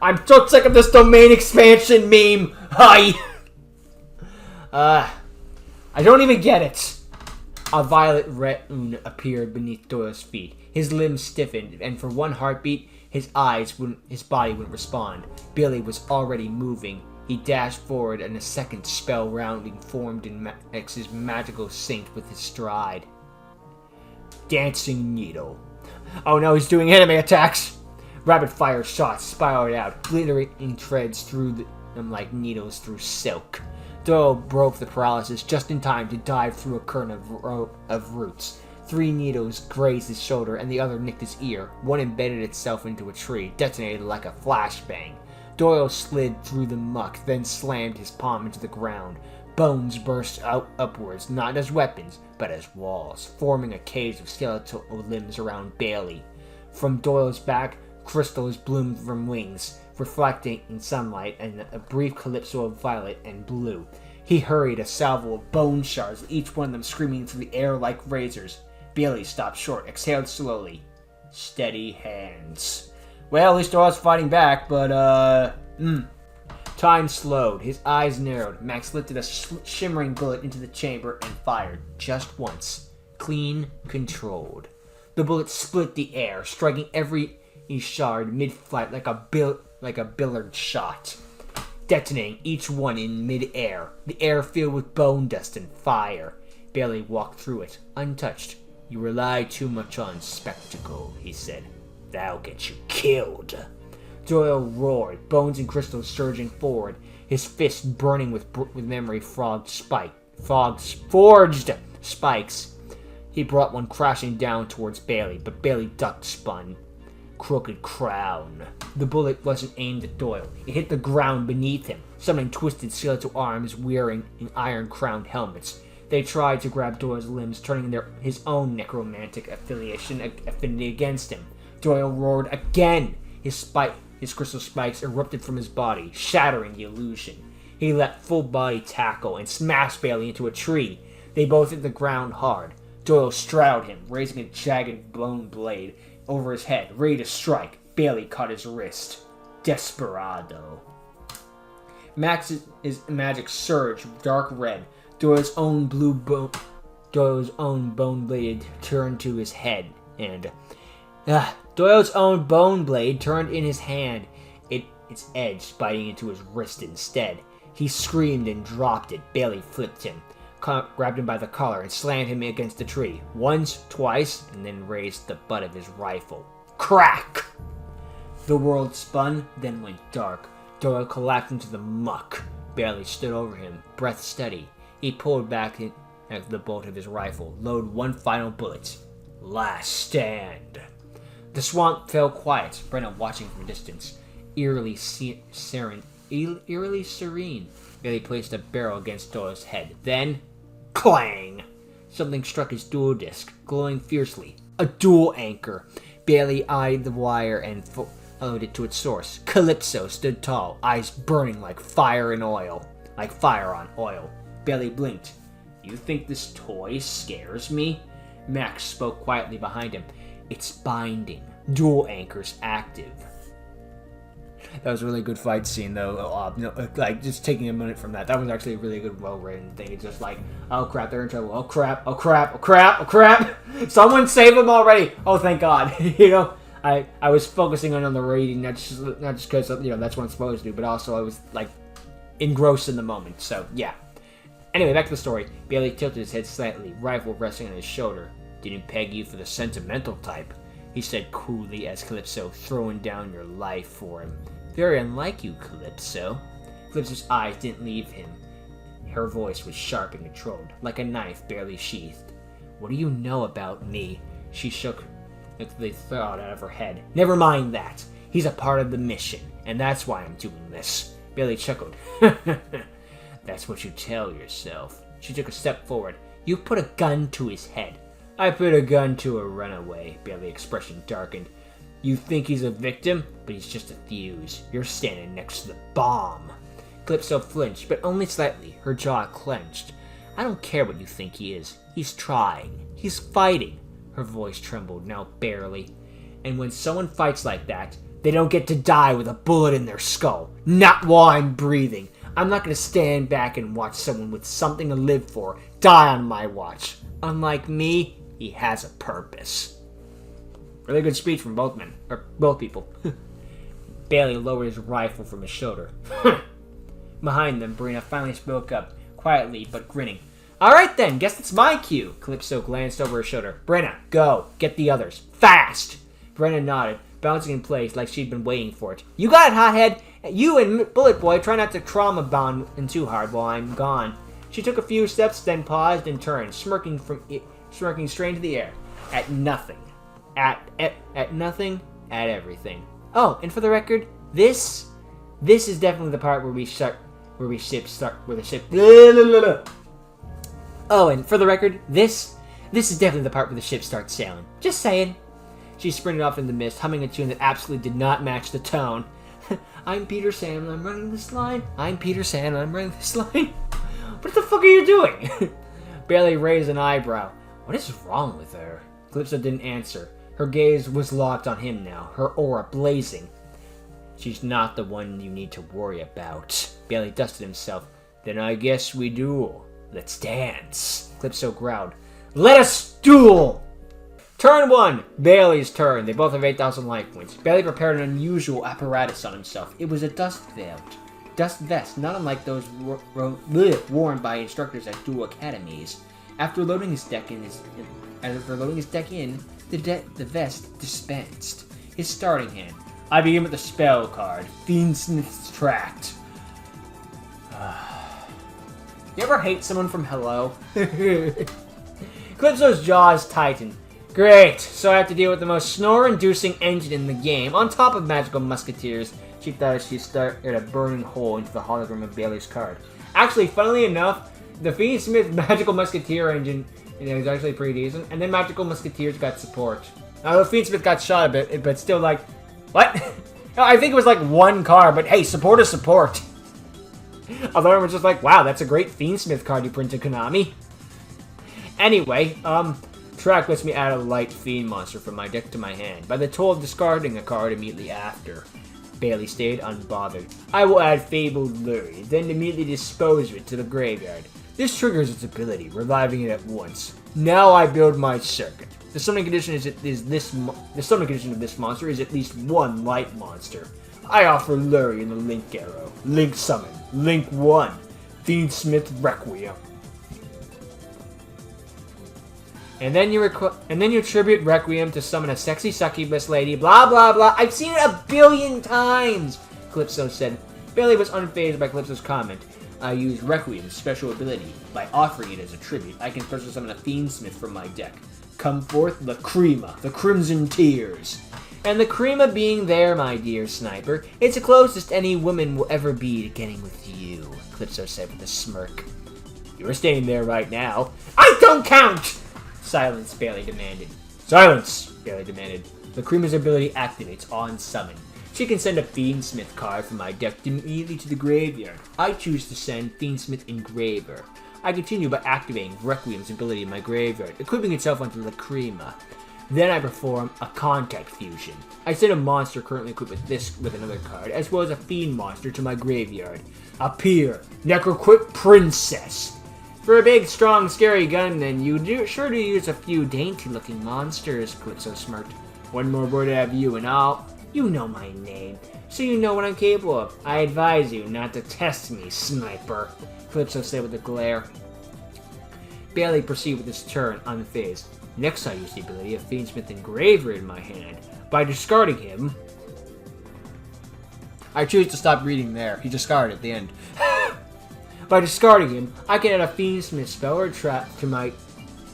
I'm so sick of this domain expansion meme. Hi. I don't even get it! A violet rune appeared beneath Doyle's feet. His limbs stiffened, and for one heartbeat, his body wouldn't respond. Billy was already moving. He dashed forward, and a second spell rounding formed in Max's magical sync with his stride. Dancing Needle. Oh no, he's doing anime attacks! Rapid-fire shots spiraled out, glittering threads through them like needles through silk. Doyle broke the paralysis just in time to dive through a current of roots. 3 needles grazed his shoulder, and the other nicked his ear. One embedded itself into a tree, detonated like a flashbang. Doyle slid through the muck, then slammed his palm into the ground. Bones burst out upwards, not as weapons, but as walls, forming a cage of skeletal limbs around Bailey. From Doyle's back, crystals bloomed from wings, reflecting in sunlight and a brief calypso of violet and blue. He hurried a salvo of bone shards, each one of them screaming through the air like razors. Bailey stopped short, exhaled slowly. Steady hands. Well, at least Doyle's fighting back, but, Time slowed. His eyes narrowed. Max lifted a shimmering bullet into the chamber and fired. Just once. Clean, controlled. The bullet split the air, striking every shard mid-flight like a billiard shot, detonating each one in mid-air. The air filled with bone dust and fire. Bailey walked through it, untouched. You rely too much on spectacle, he said. That'll get you killed. Doyle roared, bones and crystals surging forward, his fists burning with memory forged spikes. He brought one crashing down towards Bailey, but Bailey ducked, spun. Crooked crown. The bullet wasn't aimed at Doyle. It hit the ground beneath him, summoning twisted skeletal arms wearing iron-crowned helmets. They tried to grab Doyle's limbs, turning his own necromantic affinity against him. Doyle roared again. His crystal spikes erupted from his body, shattering the illusion. He let full body tackle and smashed Bailey into a tree. They both hit the ground hard. Doyle straddled him, raising a jagged bone blade over his head, ready to strike. Bailey caught his wrist. Desperado. Max's magic surged dark red. Doyle's own bone blade turned to his head, and Doyle's own bone blade turned in his hand, its edge biting into his wrist instead. He screamed and dropped it. Bailey flipped him, grabbed him by the collar, and slammed him against the tree. Once, twice, and then raised the butt of his rifle. Crack! The world spun, then went dark. Doyle collapsed into the muck. Bailey stood over him, breath steady. He pulled back the bolt of his rifle, loaded one final bullet. Last stand. The swamp fell quiet, Brenna watching from a distance. Eerily serene. Bailey placed a barrel against Doyle's head. Then, clang! Something struck his dual disc, glowing fiercely. A dual anchor. Bailey eyed the wire and followed it to its source. Calypso stood tall, eyes burning like fire on oil. Bailey blinked. You think this toy scares me? Max spoke quietly behind him. It's binding. Dual anchors active. That was a really good fight scene, though. Just taking a minute from that. That was actually a really good, well-written thing. It's just like, oh crap, they're in trouble. Oh crap, oh crap, oh crap, oh crap. Someone save them already. Oh, thank God. I was focusing on the reading, not just because, that's what I'm supposed to do, but also I was, engrossed in the moment. So, yeah. Anyway, back to the story. Bailey tilted his head slightly, rifle resting on his shoulder. Didn't peg you for the sentimental type, he said coolly as Calypso throwing down your life for him. Very unlike you, Calypso. Calypso's eyes didn't leave him. Her voice was sharp and controlled, like a knife barely sheathed. What do you know about me? She shook the thought out of her head. Never mind that. He's a part of the mission, and that's why I'm doing this. Bailey chuckled. That's what you tell yourself. She took a step forward. You put a gun to his head. I put a gun to a runaway. Bailey's expression darkened. You think he's a victim, but he's just a fuse. You're standing next to the bomb. Calypso flinched, but only slightly. Her jaw clenched. I don't care what you think he is. He's trying. He's fighting. Her voice trembled, now barely. And when someone fights like that, they don't get to die with a bullet in their skull. Not while I'm breathing. I'm not gonna stand back and watch someone with something to live for die on my watch. Unlike me, he has a purpose. Really good speech from both men, or both people. Bailey lowered his rifle from his shoulder. Behind them, Brina finally spoke up, quietly but grinning. Alright then, guess it's my cue. Calypso glanced over her shoulder. Brina, go. Get the others. Fast! Brina nodded, bouncing in place like she'd been waiting for it. You got it, hothead! You and Bullet Boy try not to trauma bond in too hard while I'm gone. She took a few steps, then paused and turned, smirking straight into the air. At nothing. At nothing, at everything. Oh, and for the record, this is definitely the part where the ship. Oh, and for the record, this is definitely the part where the ship starts sailing. Just saying. She sprinted off in the mist, humming a tune that absolutely did not match the tone. I'm Peter Sandler, I'm running this line. I'm Peter Sandler, I'm running this line. What the fuck are you doing? Bailey raised an eyebrow. What is wrong with her? Calypso didn't answer. Her gaze was locked on him now, her aura blazing. She's not the one you need to worry about. Bailey dusted himself. Then I guess we duel. Let's dance. Calypso growled. Let us duel! Turn 1. Bailey's turn. They both have 8,000 life points. Bailey prepared an unusual apparatus on himself. It was a dust vest, not unlike those worn by instructors at duel academies. After loading his deck in, the vest dispensed. His starting hand. I begin with the spell card, Fiendsmith's Tract. You ever hate someone from Hello? Calypso's jaws tightened. Great, so I have to deal with the most snore-inducing engine in the game, on top of magical musketeers. She thought she started a burning hole into the hologram of Bailey's card. Actually, funnily enough, the Fiendsmith magical musketeer engine is actually pretty decent, and then magical musketeers got support. The Fiendsmith got shot a bit, but still like, what? I think it was like one card, but hey, support is support. Although everyone's just like, wow, that's a great Fiendsmith card you printed, Konami. Anyway, Track lets me add a light fiend monster from my deck to my hand, by the toll of discarding a card immediately after. Bailey stayed unbothered. I will add Fabled Lurie, then immediately dispose of it to the graveyard. This triggers its ability, reviving it at once. Now I build my circuit. The summoning condition the summoning condition of this monster is at least one light monster. I offer Lurie in the Link Arrow. Link Summon. Link 1. Fiendsmith Requiem. And then you attribute Requiem to summon a sexy succubus lady, blah blah blah. I've seen it a billion times, Calypso said. Bailey was unfazed by Calypso's comment. I use Requiem's special ability. By offering it as a tribute, I can special summon a Fiendsmith from my deck. Come forth, Lacrima, the Crimson Tears. And Lacrima being there, my dear sniper, it's the closest any woman will ever be to getting with you, Calypso said with a smirk. You're staying there right now. I don't count! Silence, Bailey demanded. Silence, Bailey demanded. Lacrima's ability activates on summon. She can send a Fiendsmith card from my deck immediately to the graveyard. I choose to send Fiendsmith Engraver. I continue by activating Requiem's ability in my graveyard, equipping itself onto Lacrima. Then I perform a Contact Fusion. I send a monster currently equipped with another card, as well as a Fiend monster to my graveyard. Appear, Necroquip Princess. For a big, strong, scary gunman, sure do use a few dainty-looking monsters, Calypso smirked. One more word to have you and all. You know my name, so you know what I'm capable of. I advise you not to test me, sniper, Calypso said with a glare. Bailey proceeded with his turn, unfazed. Next I use the ability of Fiendsmith Engraver in my hand. By discarding him... I choose to stop reading there. He discarded at the end. By discarding him, I can add a Fiendsmith spell or trap to my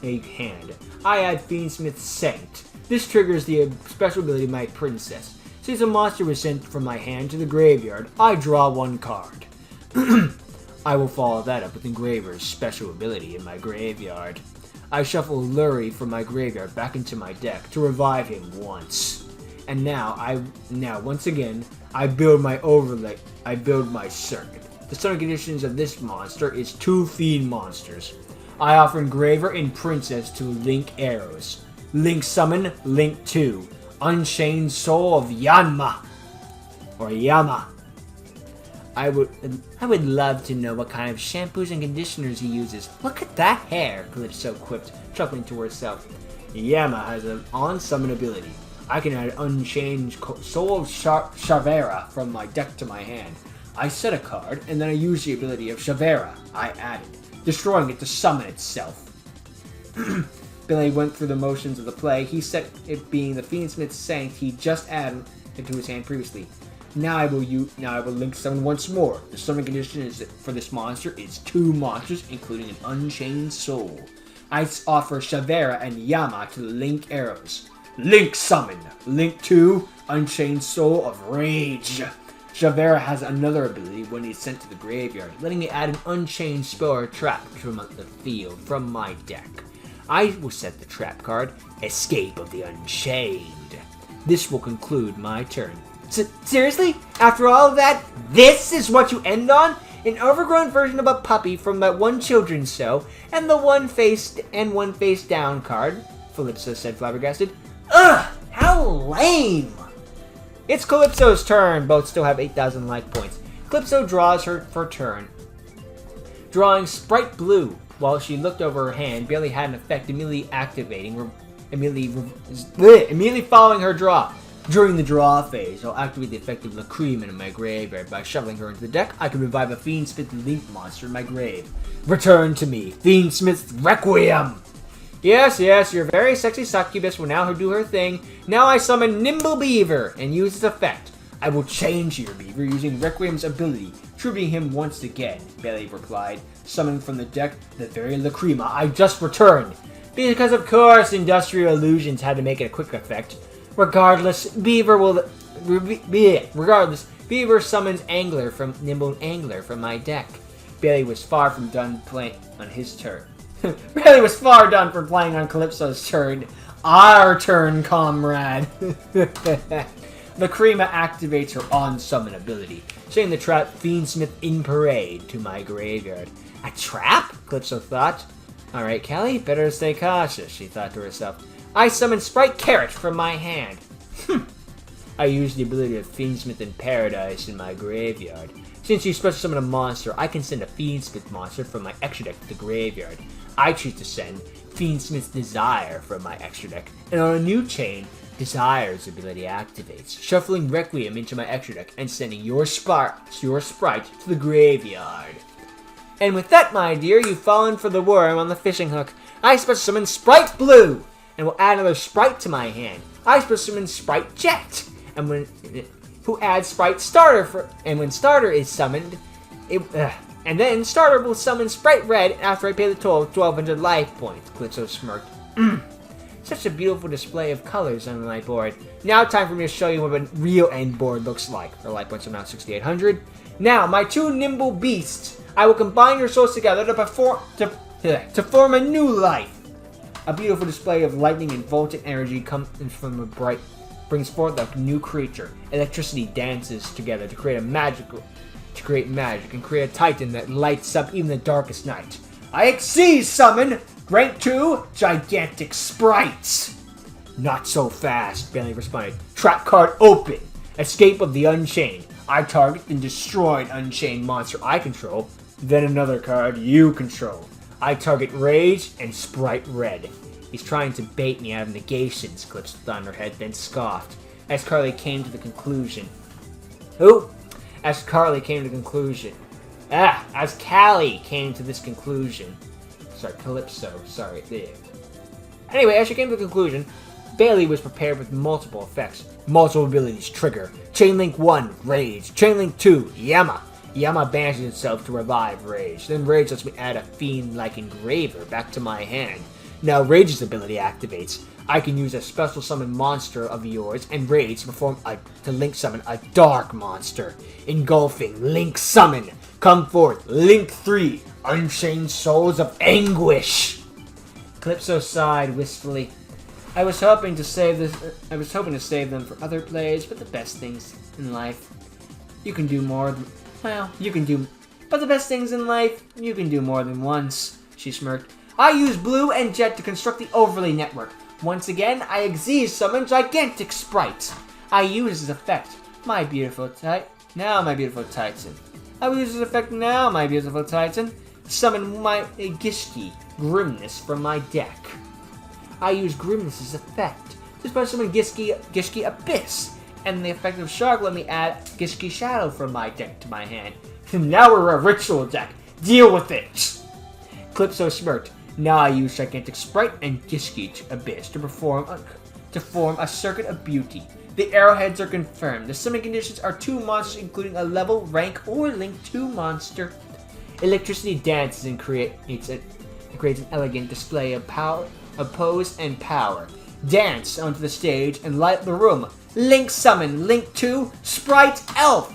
hand. I add Fiendsmith Saint. This triggers the special ability of my princess. Since a monster was sent from my hand to the graveyard, I draw one card. I will follow that up with Engraver's special ability in my graveyard. I shuffle Lurie from my graveyard back into my deck to revive him once. And now, once again, I build my overlay. I build my circuit. The summoning conditions of this monster is 2 Fiend monsters. I offer Engraver and Princess to Link Arrows. Link Summon, Link 2. Unchained Soul of Yanma. Or Yama. I would love to know what kind of shampoos and conditioners he uses. Look at that hair, Calypso quipped, chuckling to herself. Yama has an on-summon ability. I can add Unchained Soul of Shavera from my deck to my hand. I set a card, and then I use the ability of Shavera I added, destroying it to summon itself. Billy went through the motions of the play. He set it being the Fiendsmith Sanct he just added into his hand previously. Now I will link summon once more. The summon condition for this monster is 2 monsters, including an Unchained Soul. I offer Shavera and Yama to the Link arrows. Link summon. Link 2, Unchained Soul of Rage. Shavera has another ability when he's sent to the graveyard, letting me add an Unchained Spell or trap from the field from my deck. I will set the trap card, Escape of the Unchained. This will conclude my turn. Seriously? After all of that, this is what you end on? An overgrown version of a puppy from that one children's show, and the one face down card, Calypso said, flabbergasted. Ugh! How lame! It's Calypso's turn. Both still have 8,000 life points. Calypso draws her for turn, drawing Sprite Blue. While she looked over her hand, Bailey had an effect immediately following her draw. During the draw phase, I'll activate the effect of Lacrima in my graveyard. By shuffling her into the deck, I can revive a Fiendsmith Link monster in my grave. Return to me, Fiendsmith's Requiem! Yes, your very sexy succubus will now do her thing. Now I summon Nimble Beaver and use its effect. I will change your Beaver using Requiem's ability, tributing him once again, Bailey replied, summoning from the deck the very Lacrima I just returned. Because of course Industrial Illusions had to make it a quick effect. Regardless, Beaver summons Nimble Angler from my deck. Bailey was far from done playing on his turn. Bailey was far done from playing on Calypso's turn. Our turn, comrade. Lacrima activates her on-summon ability, sending the trap Fiendsmith in parade to my graveyard. A trap? Calypso thought. Alright, Callie, better stay cautious, she thought to herself. I summon Sprite Carrot from my hand. I use the ability of Fiendsmith in Paradise in my graveyard. Since you special summon a monster, I can send a Fiendsmith monster from my extra deck to the graveyard. I choose to send Fiendsmith's Desire from my extra deck, and on a new chain, Desire's ability activates, shuffling Requiem into my extra deck and sending your sprite to the graveyard. And with that, my dear, you've fallen for the worm on the fishing hook. I special summon Sprite Blue, and will add another sprite to my hand. I special summon Sprite Jet, who adds Sprite Starter and when Starter is summoned, and then Starter will summon Sprite Red after I pay the total of 1,200 life points. Calypso smirked. Such a beautiful display of colors on my board. Now time for me to show you what a real end board looks like. Her life points are now 6,800. Now, my 2 nimble beasts. I will combine your souls together to form a new life. A beautiful display of lightning and voltage energy brings forth a new creature. Electricity dances together to create magic and create a titan that lights up even the darkest night. I exceed summon! Rank 2, Gigantic Sprites! Not so fast, Bailey responded. Trap card open! Escape of the Unchained. I target and destroy an Unchained monster I control. Then another card you control. I target Rage and Sprite Red. He's trying to bait me out of negations, Calypso Thunderhead, then scoffed. As Callie came to this conclusion. Sorry, Calypso, sorry. Anyway, as she came to the conclusion, Bailey was prepared with multiple effects. Multiple abilities trigger. Chainlink 1, Rage. Chainlink 2, Yama. Yama banishes itself to revive Rage. Then Rage lets me add a fiend-like engraver back to my hand. Now Rage's ability activates. I can use a special summon monster of yours and Rage to link summon a dark monster. Engulfing Link Summon. Come forth, Link 3, Unchained Souls of Anguish. Calypso sighed wistfully. I was hoping to save them for other plays, but the best things in life, you can do more than once, she smirked. I use Blue and Jet to construct the Overlay Network. Once again, I summon Gigantic Sprites. I use his effect. My beautiful Titan. I will use this effect now, my beautiful Titan. Summon my Gishki Grimness from my deck. I use Grimness's effect. Just by summon Gishki Abyss. And the effect of Shark let me add Gishki Shadow from my deck to my hand. Now we're a ritual deck. Deal with it! Calypso smirked. Now I use Gigantic Sprite and Gishki Abyss to form a circuit of beauty. The arrowheads are confirmed. The summon conditions are 2 monsters, including a level, rank, or link 2 monster. Electricity dances and creates an elegant display of power, of pose, and power. Dance onto the stage and light the room. Link summon, link 2, Sprite Elf.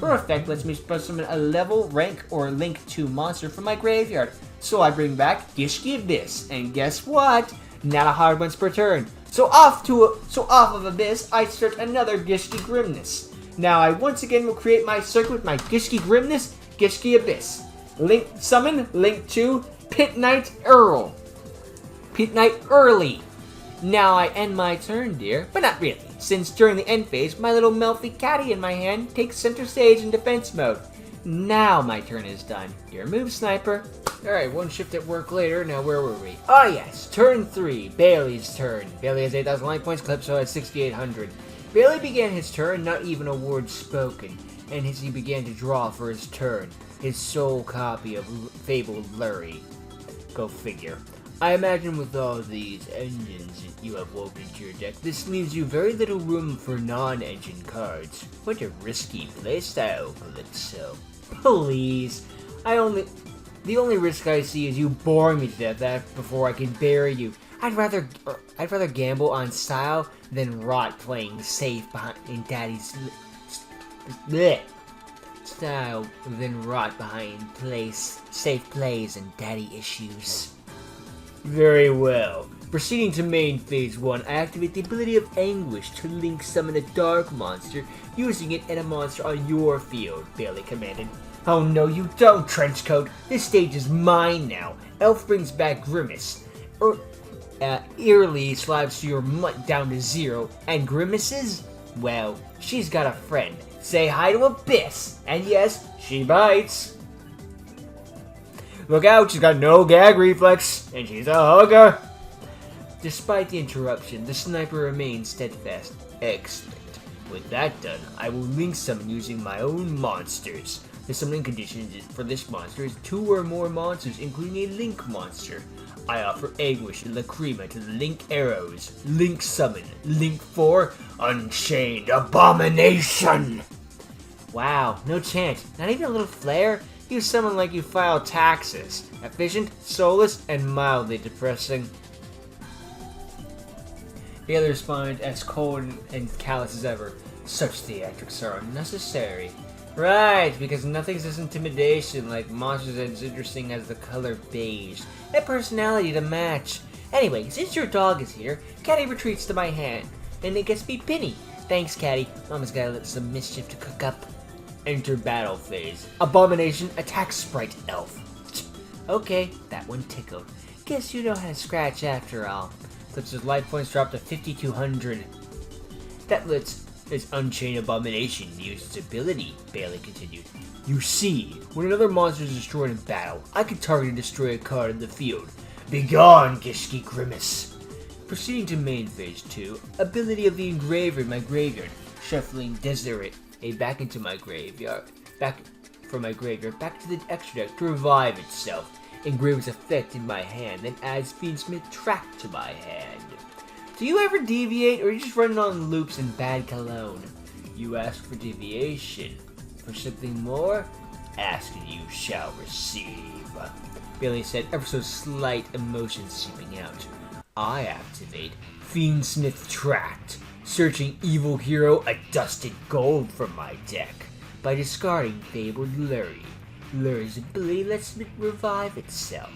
Her effect lets me summon a level, rank, or link 2 monster from my graveyard. So I bring back Gishki Abyss, and guess what? Not a hard once per turn. So off of Abyss, I search another Gishki Grimness. Now I once again will create my circuit with my Gishki Grimness, Gishki Abyss. Link summon, link 2, Pit Knight Earl. Pit Knight Early. Now I end my turn, dear, but not really, since during the end phase, my little Melfi Catty in my hand takes center stage in defense mode. Now my turn is done. Your move, Sniper. Alright, one shift at work later. Now where were we? Ah yes, turn 3, Bailey's turn. Bailey has 8,000 life points, Calypso has 6,800. Bailey began his turn, not even a word spoken, and as he began to draw for his turn, his sole copy of Fabled Lurie. Go figure. I imagine with all these engines you have woven into your deck, this leaves you very little room for non-engine cards. What a risky playstyle, Calypso. Please. The only risk I see is you boring me to death before I can bury you. I'd rather gamble on style than rot playing safe behind Daddy's style than rot behind safe plays and Daddy issues. Very well. Proceeding to main phase 1, I activate the ability of Anguish to link summon a dark monster, using it and a monster on your field, Bailey commanded. Oh no you don't, Trenchcoat! This stage is mine now! Elf brings back Grimace. Eerily slides your mutt down to 0, and Grimace's? Well, she's got a friend. Say hi to Abyss! And yes, she bites! Look out, she's got no gag reflex, and she's a hugger! Despite the interruption, the Sniper remains steadfast. Excellent. With that done, I will link summon using my own monsters. The summoning condition for this monster is 2 or more monsters, including a Link monster. I offer Anguish and Lacrima to the Link arrows. Link summon. Link 4, Unchained Abomination! Wow, no chance. Not even a little flare? You summon like you file taxes. Efficient, soulless, and mildly depressing. Bailey responded as cold and callous as ever. Such theatrics are unnecessary. Right, because nothing's as intimidation like monsters as interesting as the color beige. And personality to match. Anyway, since your dog is here, Catty retreats to my hand. And it gets me Penny. Thanks, Catty. Mama's got some mischief to cook up. Enter battle phase. Abomination attacks Sprite Elf. Okay, that one tickled. Guess you know how to scratch after all. Calypso's life points drop to 5,200. That lets his Unchained Abomination use its ability, Bailey continued. You see, when another monster is destroyed in battle, I can target and destroy a card in the field. Begone, Gishki Grimace! Proceeding to main phase 2, ability of the Engraver in my graveyard. Shuffling Deseret back into my graveyard. Back to the extra deck to revive itself. Engraver's effect in my hand, then adds Fiendsmith Track to my hand. Do you ever deviate, or are you just running on loops in bad cologne? You ask for deviation. For something more, ask and you shall receive. Bailey said, ever so slight emotion seeping out. I activate Fiendsmith Tract, searching Evil Hero a Dusted Gold from my deck by discarding Fabled Lurie. Lurie's ability lets it revive itself.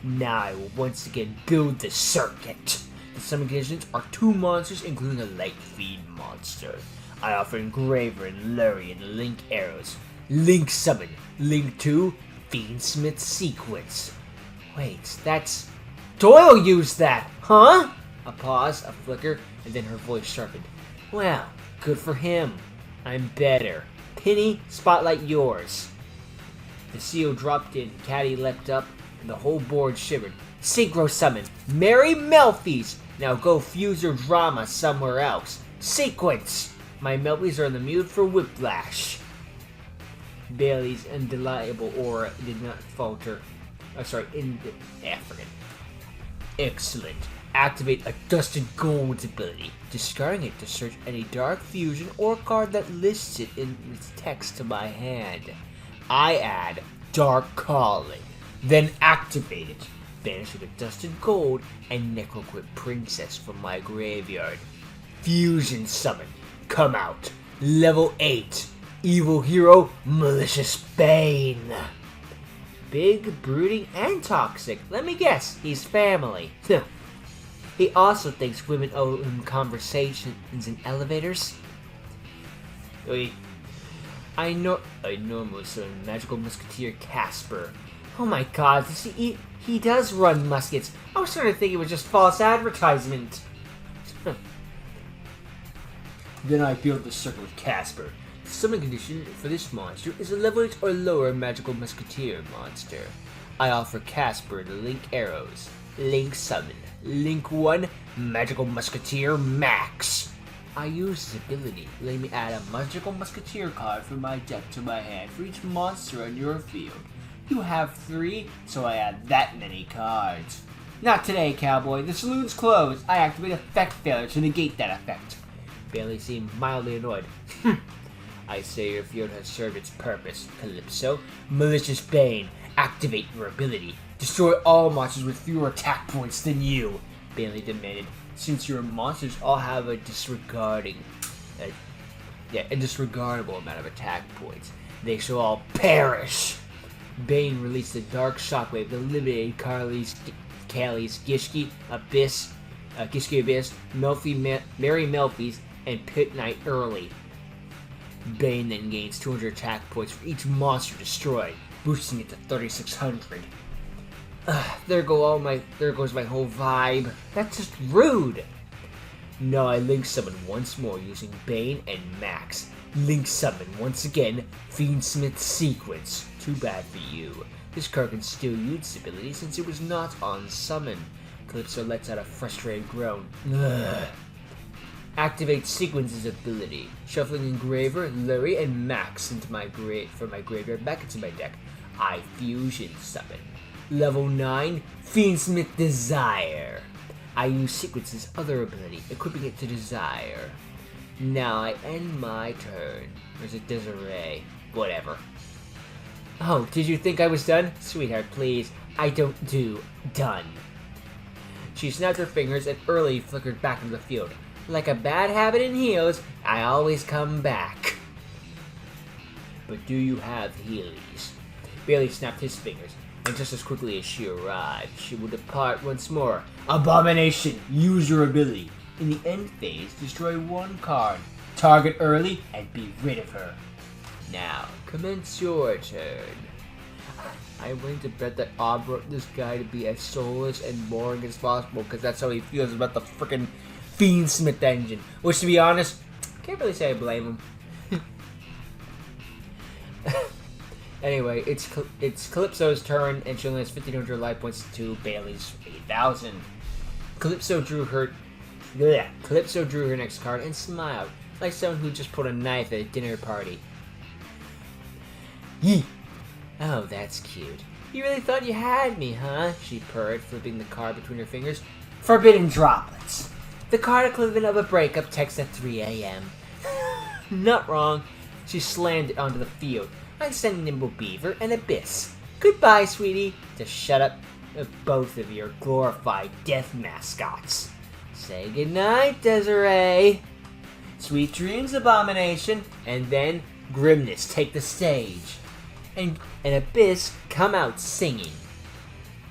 Now I will once again build the circuit. The summon conditions are 2 monsters, including a light feed monster. I offer Engraver and Lurie and Link arrows. Link summon. Link 2, Fiendsmith Sequence. Wait, that's... Doyle used that, huh? A pause, a flicker, and then her voice sharpened. Well, good for him. I'm better. Penny, spotlight yours. The seal dropped in, Caddy leapt up, and the whole board shivered. Synchro summon, Mary Melfies! Now go fuse your drama somewhere else. Sequence! My Melfies are in the mood for whiplash. Bailey's undeniable aura did not falter. Excellent. Activate a Dusted Gold's ability, discarding it to search any Dark Fusion or card that lists it in its text to my hand. I add Dark Calling, then activate it, banishing a Dusted Gold and Necroquip Princess from my graveyard. Fusion Summon, come out. Level 8, Evil Hero, Malicious Bane. Big, brooding, and toxic. Let me guess, he's family. He also thinks women owe him conversations in elevators. I normally summon Magical Musketeer Casper. Oh my god, he does run muskets. I was starting to think it was just false advertisement. Then I build the circle with Casper. The summon condition for this monster is a level 8 or lower Magical Musketeer monster. I offer Casper the Link Arrows. Link Summon. Link 1, Magical Musketeer Max. I use this ability, letting me add a Magical Musketeer card from my deck to my hand for each monster on your field. You have 3, so I add that many cards. Not today, cowboy. The saloon's closed. I activate effect failure to negate that effect. Bailey seemed mildly annoyed. I say your field has served its purpose, Calypso. Malicious Bane, activate your ability. Destroy all monsters with fewer attack points than you, Bailey demanded. Since your monsters all have a disregardable amount of attack points, they shall all perish. Bane released a dark shockwave that eliminated Callies, Gishki Abyss, Mary Melfies, and Pit Knight early. Bane then gains 200 attack points for each monster destroyed, boosting it to 3,600. There goes my whole vibe. That's just rude. Now I Link Summon once more using Bane and Max. Link Summon once again, Fiendsmith Sequence. Too bad for you. This card can still use this ability since it was not on summon. Calypso lets out a frustrated groan. Ugh. Activate Sequence's ability, shuffling Engraver, Lurie, and Max into my graveyard back into my deck. I Fusion Summon. Level 9, Fiendsmith Desire. I use Sequence's other ability, equipping it to Desire. Now I end my turn. Or is it Desiree? Whatever. Oh, did you think I was done? Sweetheart, please. I don't do done. She snapped her fingers and early flickered back into the field. Like a bad habit in heels, I always come back. But do you have Heelys? Bailey snapped his fingers, and just as quickly as she arrived, she will depart once more. Abomination, use your ability. In the end phase, destroy one card. Target early and be rid of her. Now, commence your turn. I'm willing to bet that Ob wrote this guy to be as soulless and boring as possible because that's how he feels about the frickin' Fiendsmith engine. Which, to be honest, can't really say I blame him. Anyway, it's Calypso's turn, and she only has 1,500 life points to Bailey's 8,000. Calypso drew her next card and smiled, like someone who just put a knife at a dinner party. Yee! Oh, that's cute. You really thought you had me, huh? She purred, flipping the card between her fingers. Forbidden Droplets. The card equivalent of a breakup text at 3 a.m. Not wrong. She slammed it onto the field. I send Nimble Beaver and Abyss. Goodbye, sweetie. Just shut up, both of your glorified death mascots. Say goodnight, Desiree. Sweet dreams, Abomination. And then Grimness take the stage. And Abyss come out singing.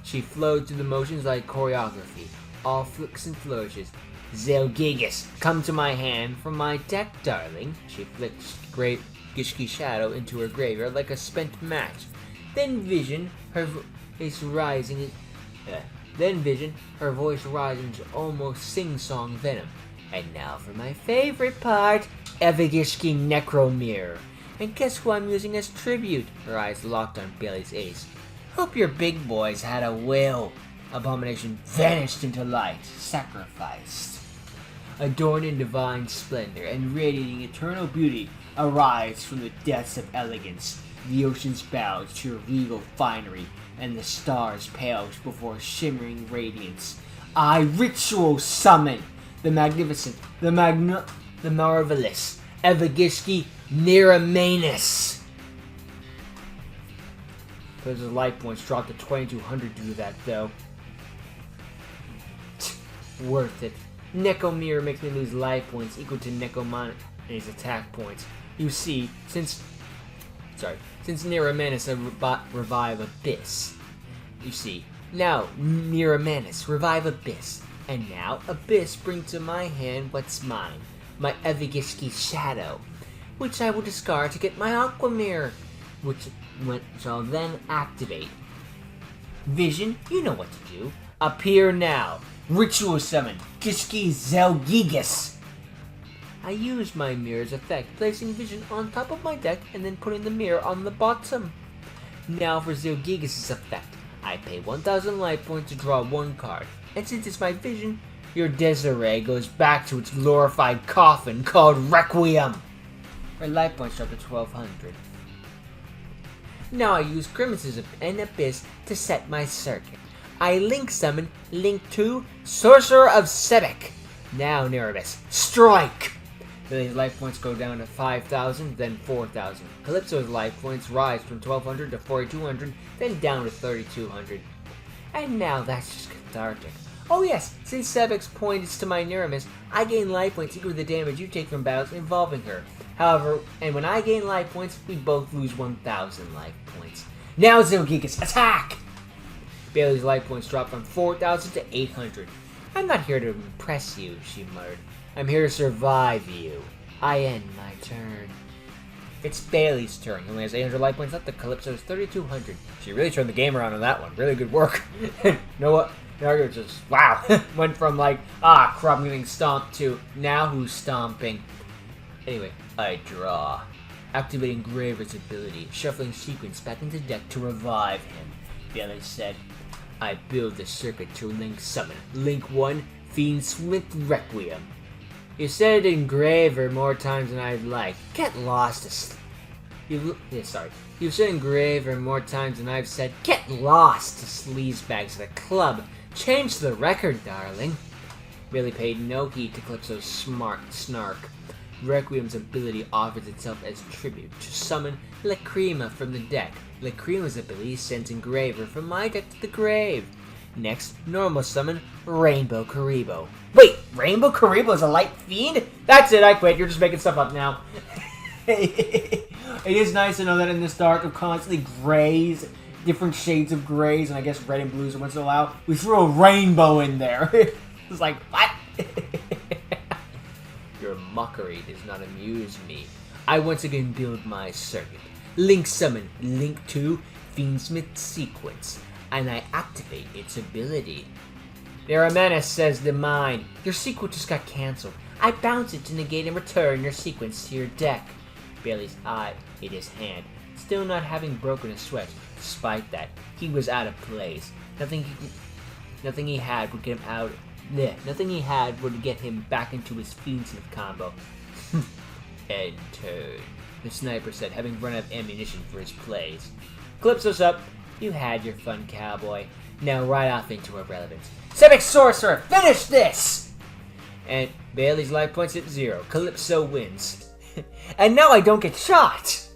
She flowed through the motions like choreography, all flicks and flourishes. Zelgigas, come to my hand from my deck, darling. She flicked great Gishki Shadow into her graveyard like a spent match. Then Vision, her voice rising to almost sing-song venom. And now for my favorite part, Evagishki Necro Mirror. And guess who I'm using as tribute? Her eyes locked on Bailey's ace. Hope your big boys had a will. Abomination vanished into light, sacrificed. Adorned in divine splendor and radiating eternal beauty, arise from the depths of elegance. The oceans bows to your regal finery, and the stars pale before shimmering radiance. I ritual summon the magnificent, the marvelous, Evagishki Niramanus. Those life points dropped to 2,200 due to that, though. Worth it. Neko Mirror makes me lose life points equal to Nekomane's attack points. You see, since Niramanus revive Abyss. You see, now Niramanus revive Abyss, and now Abyss bring to my hand what's mine, my Evagishki Shadow, which I will discard to get my Aqua Mirror, which I'll then activate. Vision, you know what to do. Appear now. Ritual summon, Gishki Zelgigas. I use my mirror's effect, placing Vision on top of my deck and then putting the mirror on the bottom. Now for Zelgigas' effect. I pay 1,000 life points to draw one card, and since it's my Vision, your Desiree goes back to its glorified coffin called Requiem. Her life points drop to 1,200. Now I use Grimaces and Abyss to set my circuit. I link summon Link 2, Sorcerer of Sebek. Now Neribus, strike! Billy's life points go down to 5,000, then 4,000. Calypso's life points rise from 1,200 to 4,200, then down to 3,200. And now that's just cathartic. Oh yes, since Sebek's point is to my Nerimus, I gain life points equal to the damage you take from battles involving her. However, and when I gain life points, we both lose 1,000 life points. Now Zelgigas, attack! Bailey's life points drop from 4,000 to 800. I'm not here to impress you, she muttered. I'm here to survive you. I end my turn. It's Bailey's turn. He only has 800 life points left. The Calypso's 3,200. She really turned the game around on that one. Really good work. You know what? Nargo just, wow. Went from like, crap, I'm getting stomped to now who's stomping. Anyway, I draw. Activating Graver's ability. Shuffling Sequence back into deck to revive him. Bailey said, I build the circuit to link summon. Link 1, Fiendsmith Requiem. You said it in Graver more times than I'd like. Get lost You've said in Graver more times than I've said. Get lost to sleazebags at a club. Change the record, darling. Bailey paid no heed to Calypso's smart snark. Requiem's ability offers itself as tribute to summon Lacrima from the deck. Lacrima's ability sends Engraver from my deck to the grave. Next, normal summon Rainbow Karibo. Wait, Rainbow Karibo is a light fiend? That's it, I quit. You're just making stuff up now. It is nice to know that in this dark of constantly grays, different shades of grays, and I guess red and blues once in a while, we threw a rainbow in there. It's like, what? Your mockery does not amuse me. I once again build my circuit. Link summon Link 2 Fiendsmith Sequence, and I activate its ability. Niramanus says to mine, your sequence just got cancelled. I bounce it to negate and return your sequence to your deck. Bailey's eye hit his hand, still not having broken a sweat. Despite that, he was out of place. Nothing he had would get him out. Nothing he had would get him back into his Fiendsmith combo. End turn, the sniper said, having run out of ammunition for his plays. Calypso's up. You had your fun, cowboy. Now right off into irrelevance. Sebek Sorcerer, finish this! And Bailey's life points at 0. Calypso wins. And now I don't get shot!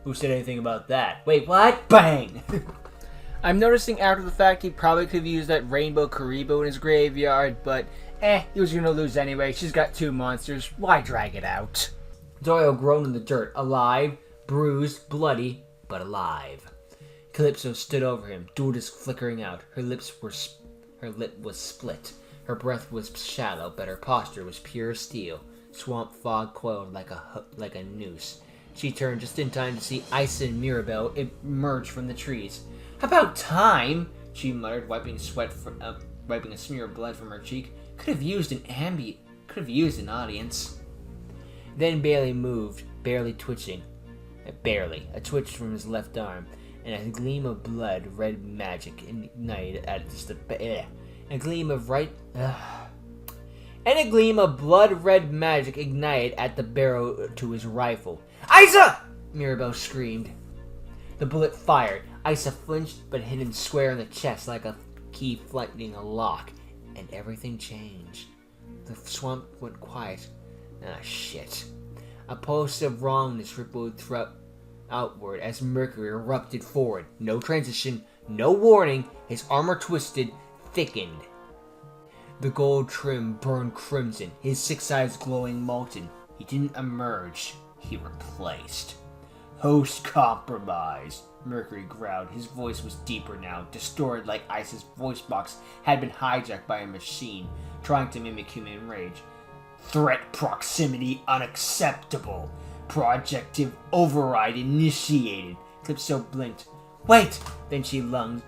Who said anything about that? Wait, what? Bang! I'm noticing after the fact he probably could have used that Rainbow Karibo in his graveyard, but he was gonna lose anyway. She's got 2 monsters. Why drag it out? Doyle groaned in the dirt, alive, bruised, bloody, but alive. Calypso stood over him, dual disc flickering out. Her lip was split. Her breath was shallow, but her posture was pure steel. Swamp fog coiled like a noose. She turned just in time to see Isa and Mirabelle emerge from the trees. About time, she muttered, wiping a smear of blood from her cheek. Could have used an audience. Then Bailey moved, barely twitching. Barely. A twitch from his left arm, and a gleam of blood red magic ignited at just a gleam of blood red magic ignited at the barrel to his rifle. Isa! Mirabelle screamed. The bullet fired. Isa flinched but hit him square in the chest like a key flighting a lock, and everything changed. The swamp went quiet. Shit. A pulse of wrongness rippled outward as Mercury erupted forward. No transition, no warning. His armor twisted, thickened. The gold trim burned crimson, his 6 eyes glowing molten. He didn't emerge. He replaced. Host compromised, Mercury growled. His voice was deeper now, distorted like Isa's voice box had been hijacked by a machine, trying to mimic human rage. Threat proximity unacceptable. Projective override initiated. Calypso blinked. Wait! Then she lunged,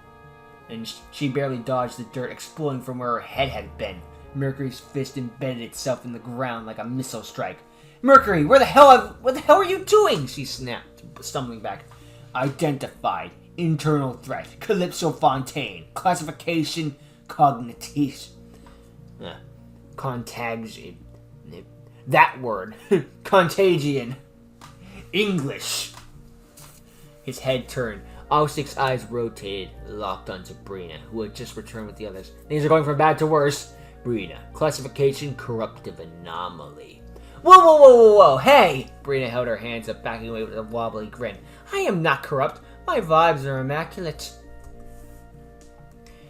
and she barely dodged the dirt exploding from where her head had been. Mercury's fist embedded itself in the ground like a missile strike. Mercury, where the hell are you doing? She snapped, stumbling back. Identified. Internal threat. Calypso Fontaine. Classification. Cognition. Contagion. That word. Contagion. English. His head turned. All 6 eyes rotated, locked on Sabrina, who had just returned with the others. Things are going from bad to worse. Brina. Classification. Corruptive anomaly. Whoa, hey! Brina held her hands up, backing away with a wobbly grin. I am not corrupt. My vibes are immaculate.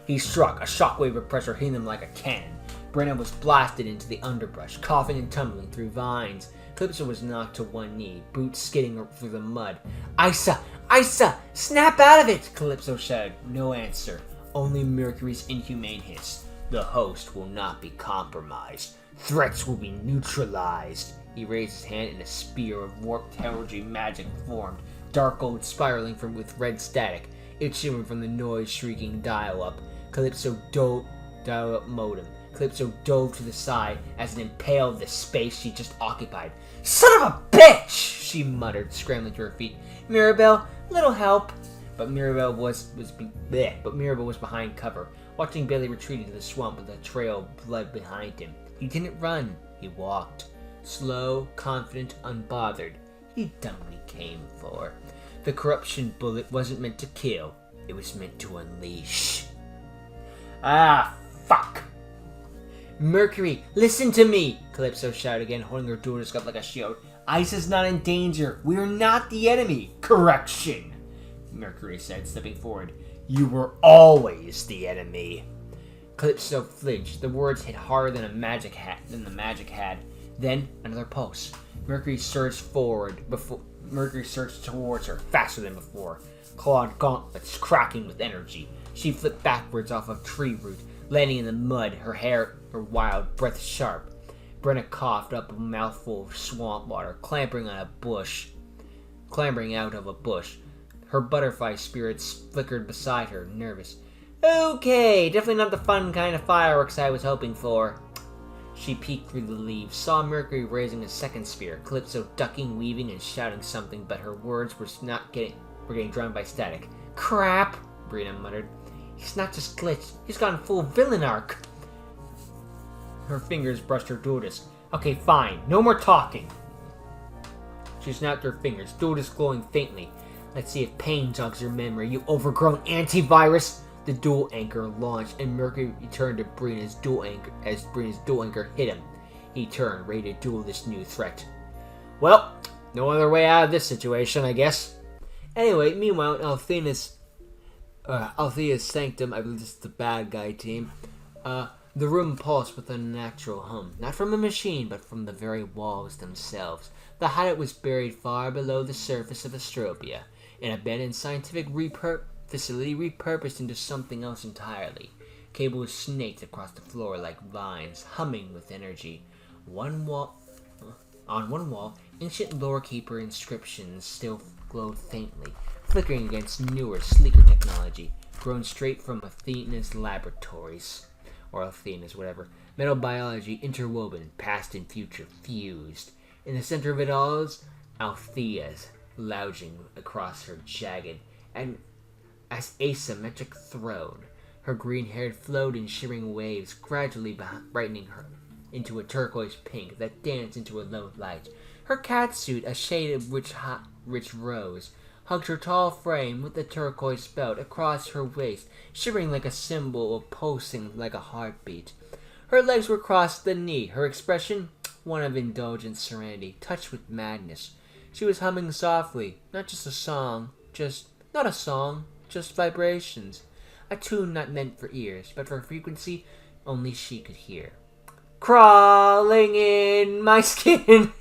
He struck, a shockwave of pressure hitting them like a cannon. Brina was blasted into the underbrush, coughing and tumbling through vines. Calypso was knocked to one knee, boots skidding through the mud. Isa! Snap out of it! Calypso shouted. No answer. Only Mercury's inhumane hiss. The host will not be compromised. Threats will be neutralized. He raised his hand and a spear of warped heraldry magic formed, dark gold spiraling with red static. It shimmered from the noise-shrieking dial-up. Dial-up modem. Calypso dove to the side as it impaled the space she just occupied. Son of a bitch! She muttered, scrambling to her feet. Mirabelle, little help. But Mirabelle was behind cover, watching Bailey retreat into the swamp with a trail of blood behind him. He didn't run. He walked. Slow, confident, unbothered. He'd done what he came for. The corruption bullet wasn't meant to kill. It was meant to unleash. Ah, fuck! Mercury, listen to me! Calypso shouted again, holding her dual disc up like a shield. Isa's not in danger. We're not the enemy. Correction! Mercury said, stepping forward. You were always the enemy. Calypso flinched. The words hit harder than the magic had. Then another pulse. Mercury surged towards her, faster than before. Clawed gauntlets cracking with energy. She flipped backwards off a tree root, landing in the mud, her hair wild, breath sharp. Brenna coughed up a mouthful of swamp water, clambering out of a bush. Her butterfly spirits flickered beside her, nervous. Okay, definitely not the fun kind of fireworks I was hoping for. She peeked through the leaves, saw Mercury raising a second spear, Calypso ducking, weaving, and shouting something, but her words were getting drowned by static. Crap, Brina muttered. He's not just glitched, he's gone full villain arc. Her fingers brushed her dual disc. Okay, fine, no more talking. She snapped her fingers, dual disc glowing faintly. Let's see if pain jogs your memory, you overgrown antivirus. The dual anchor launched, and Mercury turned to Brina's dual anchor as Brina's dual anchor hit him. He turned, ready to duel this new threat. Well, no other way out of this situation, I guess. Anyway, meanwhile, Althea's sanctum, I believe this is the bad guy team, the room pulsed with a natural hum, not from a machine, but from the very walls themselves. The hideout was buried far below the surface of Astropia, an abandoned scientific facility repurposed into something else entirely. Cables snaked across the floor like vines, humming with energy. On one wall, ancient lorekeeper inscriptions still glowed faintly, flickering against newer, sleeker technology, grown straight from Athena's laboratories. Or Athena's, whatever. Metal biology interwoven, past and future fused. In the center of it all is Althea's lounging across her jagged and as asymmetric throne. Her green hair flowed in shimmering waves, gradually brightening her into a turquoise pink that danced into a low light. Her catsuit, a shade of rich rose, hugged her tall frame with a turquoise belt across her waist, shimmering like a symbol of pulsing like a heartbeat. Her legs were crossed at the knee, her expression one of indulgent serenity, touched with madness. She was humming softly, not a song, just vibrations. A tune not meant for ears, but for a frequency only she could hear. Crawling in my skin.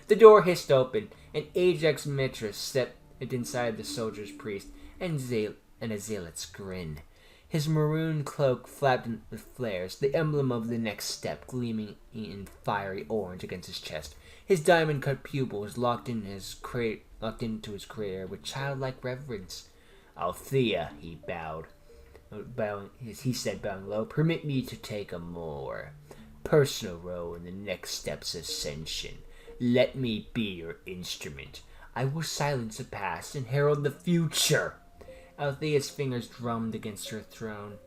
The door hissed open, and Ajax Mitras stepped inside the soldier's priest, and a zealot's grin. His maroon cloak flapped with flares, the emblem of the next step gleaming in fiery orange against his chest. His diamond-cut pupils locked into his crater with childlike reverence. Althea, he said, bowing low, permit me to take a more personal role in the next step's ascension. Let me be your instrument. I will silence the past and herald the future. Althea's fingers drummed against her throne.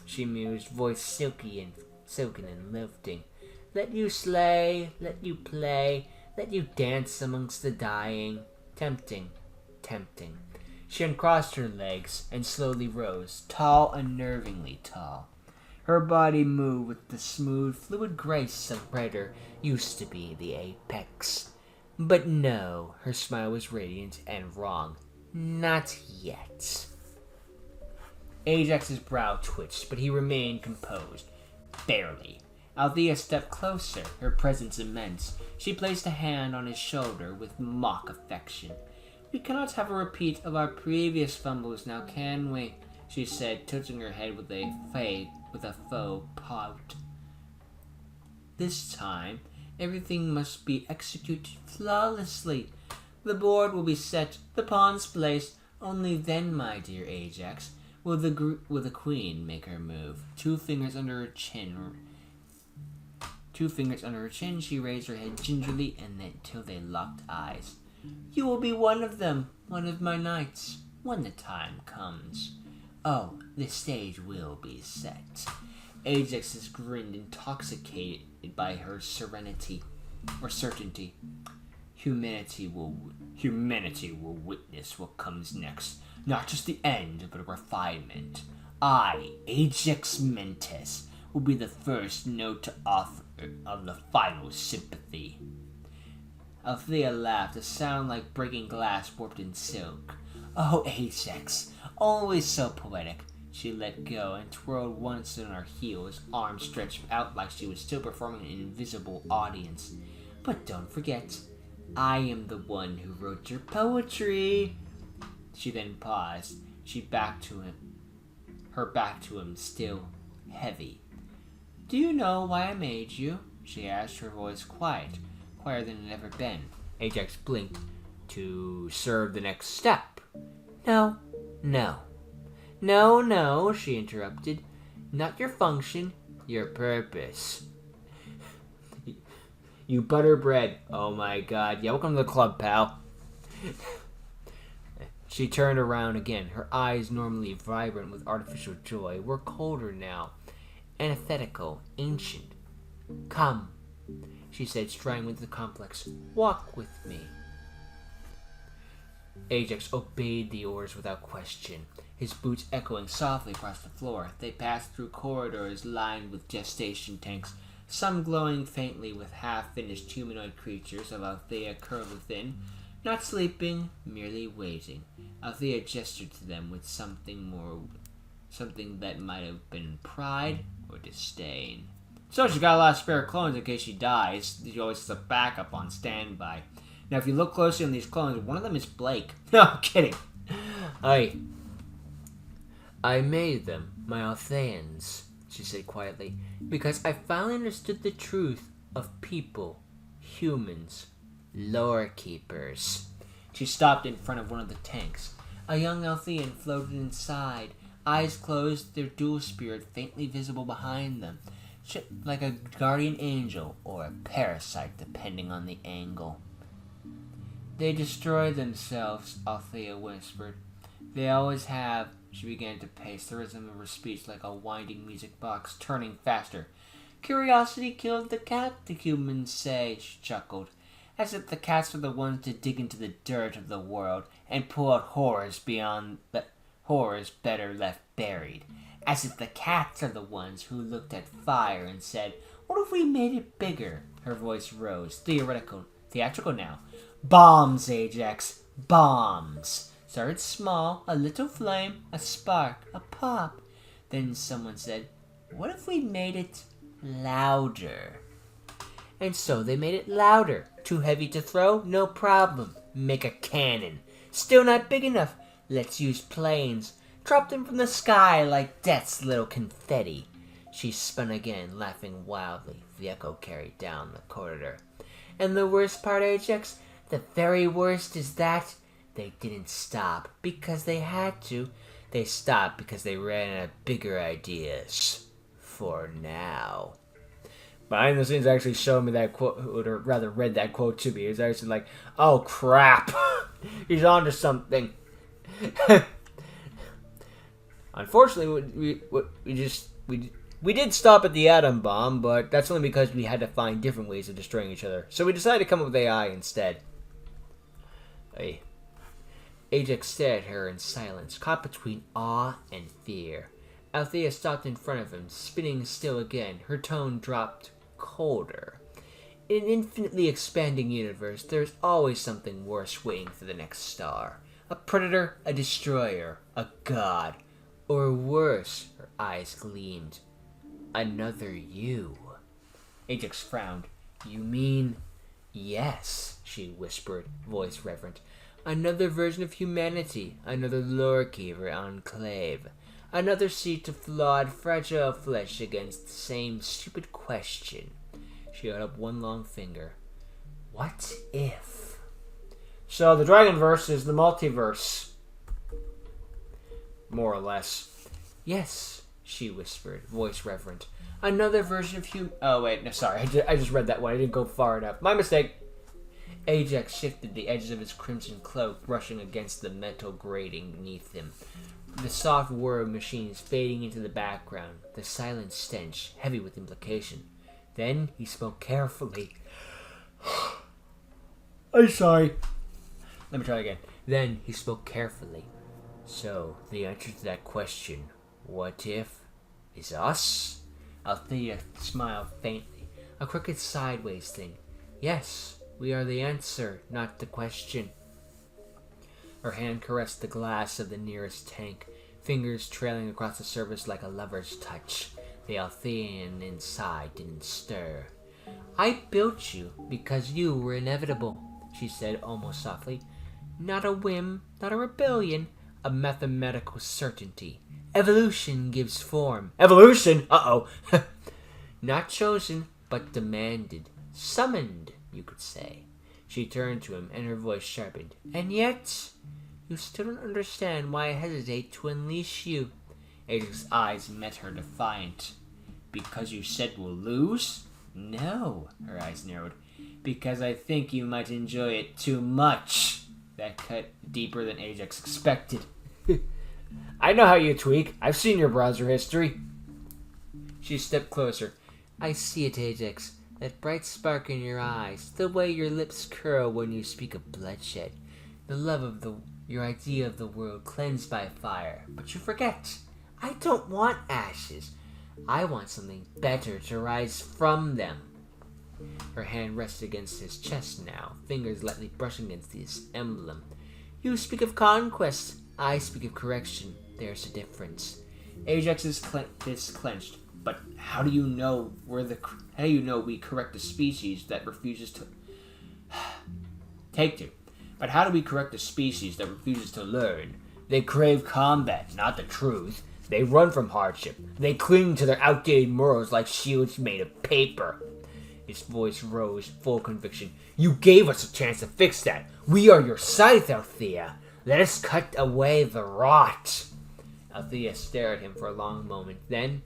She mused, voice silken and lifting. Let you slay, let you play, let you dance amongst the dying. Tempting. She uncrossed her legs and slowly rose, tall, unnervingly tall. Her body moved with the smooth, fluid grace of predator used to be the apex. But no, her smile was radiant and wrong. Not yet. Ajax's brow twitched, but he remained composed. Barely. Althea stepped closer, her presence immense. She placed a hand on his shoulder with mock affection. We cannot have a repeat of our previous fumbles now, can we? She said, tilting her head with a faux pout. This time, everything must be executed flawlessly. The board will be set, the pawns placed. Only then, my dear Ajax, will the queen make her move. Two fingers under her chin, she raised her head gingerly and then till they locked eyes. You will be one of them, one of my knights, when the time comes. Oh, the stage will be set. Ajax grinned, intoxicated by her serenity, or certainty. Humanity will witness what comes next. Not just the end, but a refinement. I, Ajax Mentes, will be the first note to offer of the final sympathy. Althea laughed, a sound like breaking glass warped in silk. Oh, Ajax, always so poetic. She let go and twirled once on her heels, arms stretched out like she was still performing an invisible audience. But don't forget, I am the one who wrote your poetry. She then paused. Her back to him, still heavy. Do you know why I made you? She asked, her voice quiet, quieter than it had ever been. Ajax blinked. To serve the next step. No, she interrupted. Not your function, your purpose. You butterbread. Oh my god. Yeah, welcome to the club, pal. She turned around again. Her eyes, normally vibrant with artificial joy, were colder now. Antithetical, ancient. Come, she said, striding with the complex. Walk with me. Ajax obeyed the orders without question, his boots echoing softly across the floor. They passed through corridors lined with gestation tanks, some glowing faintly with half-finished humanoid creatures of Althea curled within, not sleeping, merely waiting. Althea gestured to them with something that might have been pride or disdain. So she got a lot of spare clones in case she dies. She always has a backup on standby. Now, if you look closely on these clones, one of them is Blake. No, I'm kidding. I made them, my Altheans, she said quietly, because I finally understood the truth of people, humans, lore keepers. She stopped in front of one of the tanks. A young Althean floated inside, eyes closed, their dual spirit faintly visible behind them. like a guardian angel or a parasite, depending on the angle. They destroy themselves, Althea whispered. They always have. She began to pace, the rhythm of her speech like a winding music box, turning faster. Curiosity killed the cat, the humans say, she chuckled. As if the cats were the ones to dig into the dirt of the world and pull out horrors better left buried. As if the cats are the ones who looked at fire and said, what if we made it bigger? Her voice rose, theatrical now. Bombs, Ajax, bombs. Started small, a little flame, a spark, a pop. Then someone said, what if we made it louder? And so they made it louder. Too heavy to throw? No problem. Make a cannon. Still not big enough. Let's use planes. Drop them from the sky like death's little confetti. She spun again, laughing wildly. The echo carried down the corridor. And the worst part, Ajax, the very worst is that they didn't stop because they had to. They stopped because they ran out of bigger ideas. For now. Behind the scenes actually showed me that quote, or rather read that quote to me. It was actually like, oh crap, he's onto something. Unfortunately, we did stop at the atom bomb, but that's only because we had to find different ways of destroying each other. So we decided to come up with AI instead. Hey. Ajax stared at her in silence, caught between awe and fear. Althea stopped in front of him, spinning still again. Her tone dropped colder. In an infinitely expanding universe, there is always something worse waiting for the next star. A predator, a destroyer, a god. Or worse, her eyes gleamed. Another you. Ajax frowned. You mean... Yes, she whispered, voice reverent. Another version of humanity, another lore-keeper for Enclave. Another seat of flawed, fragile flesh against the same stupid question. She held up one long finger. What if? So the Dragonverse is the multiverse. More or less. Yes, she whispered, voice reverent. Another version of Oh, wait, no, sorry. I just read that one. I didn't go far enough. My mistake. Ajax shifted the edges of his crimson cloak, brushing against the metal grating beneath him. The soft whir of machines fading into the background, the silent stench, heavy with implication. Then he spoke carefully. I'm sorry. Let me try again. Then he spoke carefully. So, the answer to that question, what if, is us? Althea smiled faintly, a crooked sideways thing. Yes, we are the answer, not the question. Her hand caressed the glass of the nearest tank, fingers trailing across the surface like a lover's touch. The Althean inside didn't stir. I built you because you were inevitable, she said almost softly. Not a whim, not a rebellion, a mathematical certainty. Evolution gives form. Evolution? Uh-oh. Not chosen, but demanded. Summoned, you could say. She turned to him, and her voice sharpened. And yet, you still don't understand why I hesitate to unleash you. Ajax's eyes met her defiant. Because you said we'll lose? No, her eyes narrowed. Because I think you might enjoy it too much. That cut deeper than Ajax expected. I know how you tweak. I've seen your browser history. She stepped closer. I see it, Ajax. That bright spark in your eyes. The way your lips curl when you speak of bloodshed. The love of your idea of the world cleansed by fire. But you forget. I don't want ashes. I want something better to rise from them. Her hand rested against his chest now, fingers lightly brushing against his emblem. You speak of conquest. I speak of correction. There's a difference. Ajax's fist clenched. But how do you know we correct a species that refuses to... Take two. But how do we correct a species that refuses to learn? They crave combat, not the truth. They run from hardship. They cling to their outdated morals like shields made of paper. His voice rose, full conviction. You gave us a chance to fix that. We are your scythe, Althea. Let us cut away the rot. Althea stared at him for a long moment. Then,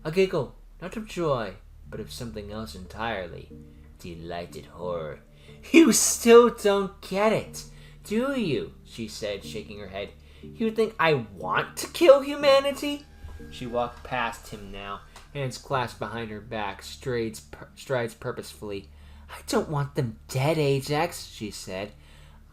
a giggle, not of joy, but of something else entirely. Delighted horror. You still don't get it, do you? She said, shaking her head. You think I want to kill humanity? She walked past him now, hands clasped behind her back, strides purposefully. I don't want them dead, Ajax, she said.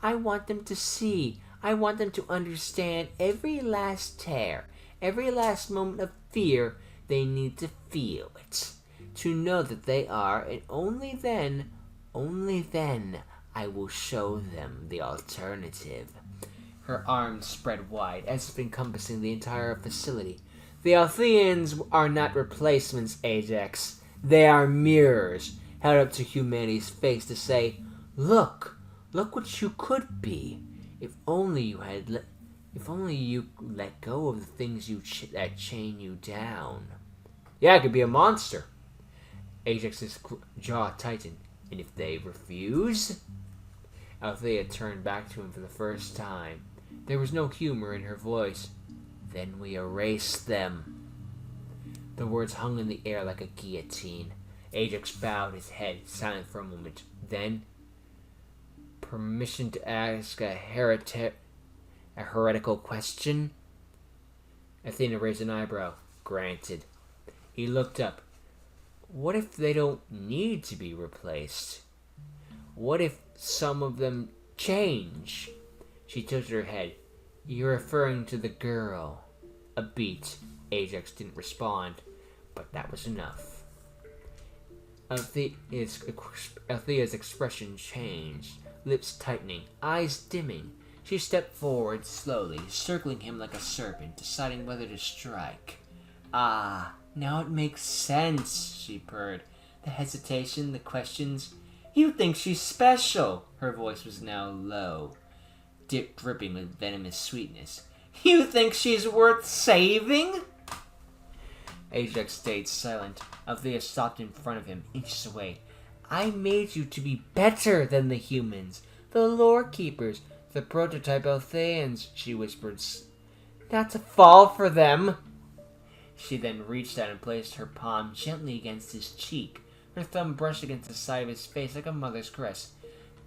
I want them to see. I want them to understand every last tear, every last moment of fear. They need to feel it, to know that they are, and only then, I will show them the alternative. Her arms spread wide, as if encompassing the entire facility. The Altheans are not replacements, Ajax. They are mirrors, held up to humanity's face to say, Look what you could be. If only you let go of the things that chain you down. Yeah, I could be a monster. Ajax's jaw tightened. And if they refuse? Althea turned back to him for the first time. There was no humor in her voice. Then we erase them. The words hung in the air like a guillotine. Ajax bowed his head, silent for a moment. Then, permission to ask a heretical question? Athena raised an eyebrow. Granted. He looked up. What if they don't need to be replaced? What if some of them change? She tilted her head. You're referring to the girl. A beat. Ajax didn't respond, but that was enough. Althea's expression changed, lips tightening, eyes dimming. She stepped forward slowly, circling him like a serpent, deciding whether to strike. Ah, now it makes sense, she purred. The hesitation, the questions. You think she's special. Her voice was now low, dripping with venomous sweetness. You think she's worth saving? Ajax stayed silent. Althea stopped in front of him, inches away. I made you to be better than the humans, the lore keepers, the prototype Altheans, she whispered. Not to fall for them. She then reached out and placed her palm gently against his cheek. Her thumb brushed against the side of his face like a mother's caress.